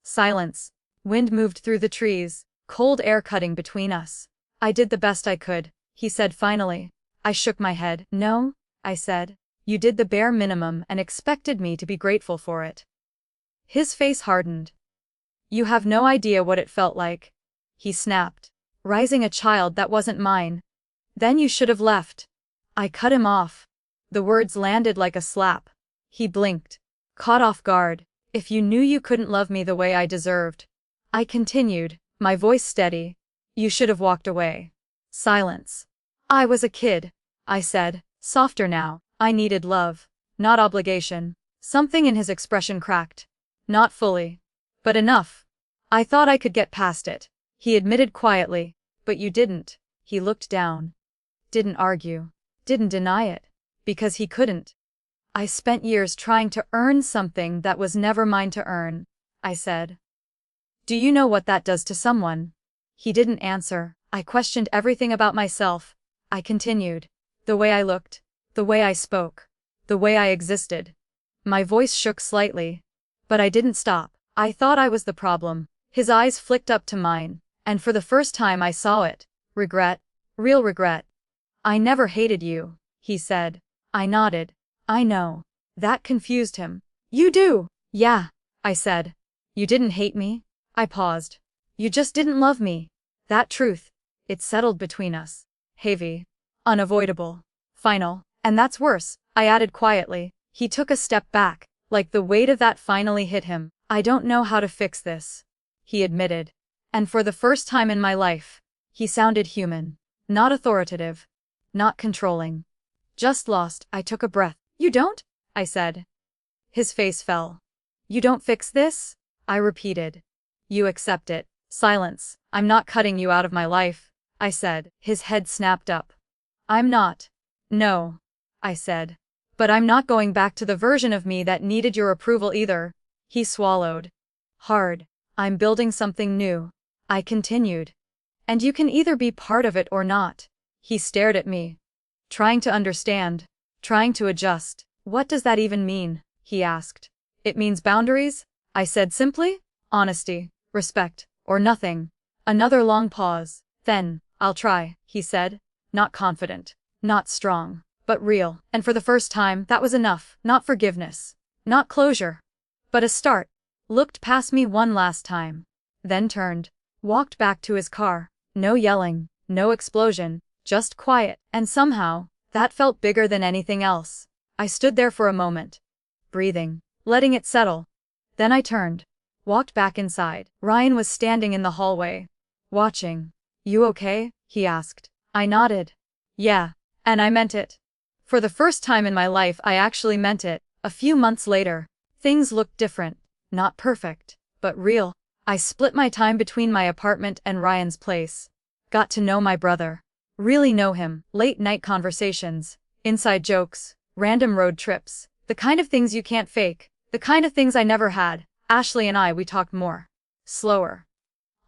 Silence. Wind moved through the trees, cold air cutting between us. I did the best I could, he said finally. I shook my head. No, I said. You did the bare minimum and expected me to be grateful for it. His face hardened. You have no idea what it felt like, he snapped. Raising a child that wasn't mine. Then you should have left. I cut him off. The words landed like a slap. He blinked. Caught off guard. If you knew you couldn't love me the way I deserved. I continued, my voice steady. You should have walked away. Silence. I was a kid, I said, softer now. I needed love, not obligation. Something in his expression cracked. Not fully. But enough. I thought I could get past it. He admitted quietly. But you didn't. He looked down. Didn't argue. Didn't deny it. Because he couldn't. I spent years trying to earn something that was never mine to earn, I said. Do you know what that does to someone? He didn't answer. I questioned everything about myself. I continued. The way I looked. The way I spoke. The way I existed. My voice shook slightly. But I didn't stop. I thought I was the problem. His eyes flicked up to mine. And for the first time I saw it. Regret. Real regret. I never hated you, he said. I nodded. I know. That confused him. You do? Yeah, I said. You didn't hate me? I paused. You just didn't love me. That truth. It settled between us. Heavy. Unavoidable. Final. And that's worse, I added quietly. He took a step back, like the weight of that finally hit him. I don't know how to fix this, he admitted. And for the first time in my life, he sounded human. Not authoritative. Not controlling. Just lost. I took a breath. You don't? I said. His face fell. You don't fix this? I repeated. You accept it. Silence. I'm not cutting you out of my life, I said. His head snapped up. I'm not. No, I said. But I'm not going back to the version of me that needed your approval either. He swallowed. Hard. I'm building something new, I continued. And you can either be part of it or not. He stared at me. Trying to understand. Trying to adjust. What does that even mean? He asked. It means boundaries, I said simply. Honesty, respect, or nothing. Another long pause. Then, I'll try, he said. Not confident. Not strong. But real. And for the first time, that was enough. Not forgiveness. Not closure. But a start. Looked past me one last time. Then turned. Walked back to his car. No yelling. No explosion. Just quiet. And somehow, that felt bigger than anything else. I stood there for a moment. Breathing. Letting it settle. Then I turned. Walked back inside. Ryan was standing in the hallway. Watching. You okay? He asked. I nodded. Yeah. And I meant it. For the first time in my life I actually meant it. A few months later, things looked different. Not perfect, but real. I split my time between my apartment and Ryan's place. Got to know my brother. Really know him. Late night conversations, inside jokes, random road trips. The kind of things you can't fake. The kind of things I never had. Ashley and we talked more. Slower.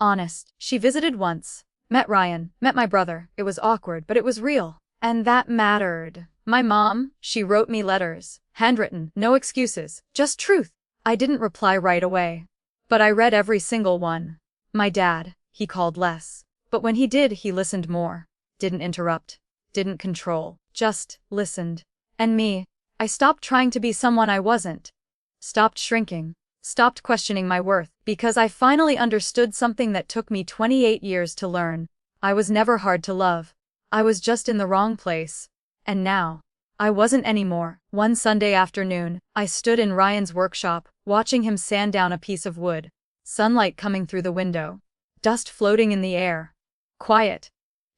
Honest. She visited once. Met Ryan. Met my brother. It was awkward, but it was real. And that mattered. My mom, she wrote me letters. Handwritten. No excuses. Just truth. I didn't reply right away. But I read every single one. My dad, he called less. But when he did, he listened more. Didn't interrupt. Didn't control. Just listened. And me, I stopped trying to be someone I wasn't. Stopped shrinking. Stopped questioning my worth. Because I finally understood something that took me 28 years to learn. I was never hard to love. I was just in the wrong place. And now, I wasn't anymore. One Sunday afternoon, I stood in Ryan's workshop, watching him sand down a piece of wood. Sunlight coming through the window. Dust floating in the air. Quiet.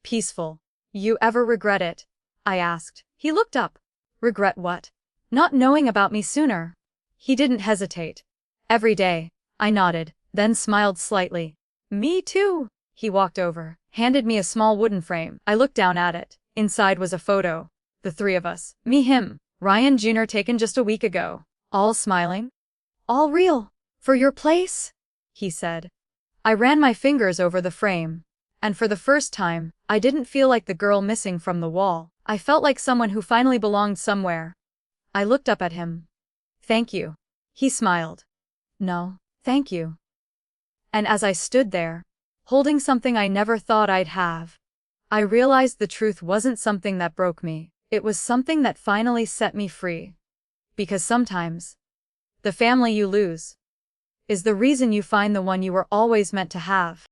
Peaceful. You ever regret it? I asked. He looked up. Regret what? Not knowing about me sooner. He didn't hesitate. Every day. I nodded, then smiled slightly. Me too. He walked over, handed me a small wooden frame. I looked down at it. Inside was a photo. The three of us. Me, him, Ryan Jr. taken just a week ago. All smiling. All real. For your place? He said. I ran my fingers over the frame. And for the first time, I didn't feel like the girl missing from the wall. I felt like someone who finally belonged somewhere. I looked up at him. Thank you. He smiled. No, thank you. And as I stood there, holding something I never thought I'd have, I realized the truth wasn't something that broke me. It was something that finally set me free. Because sometimes, the family you lose is the reason you find the one you were always meant to have.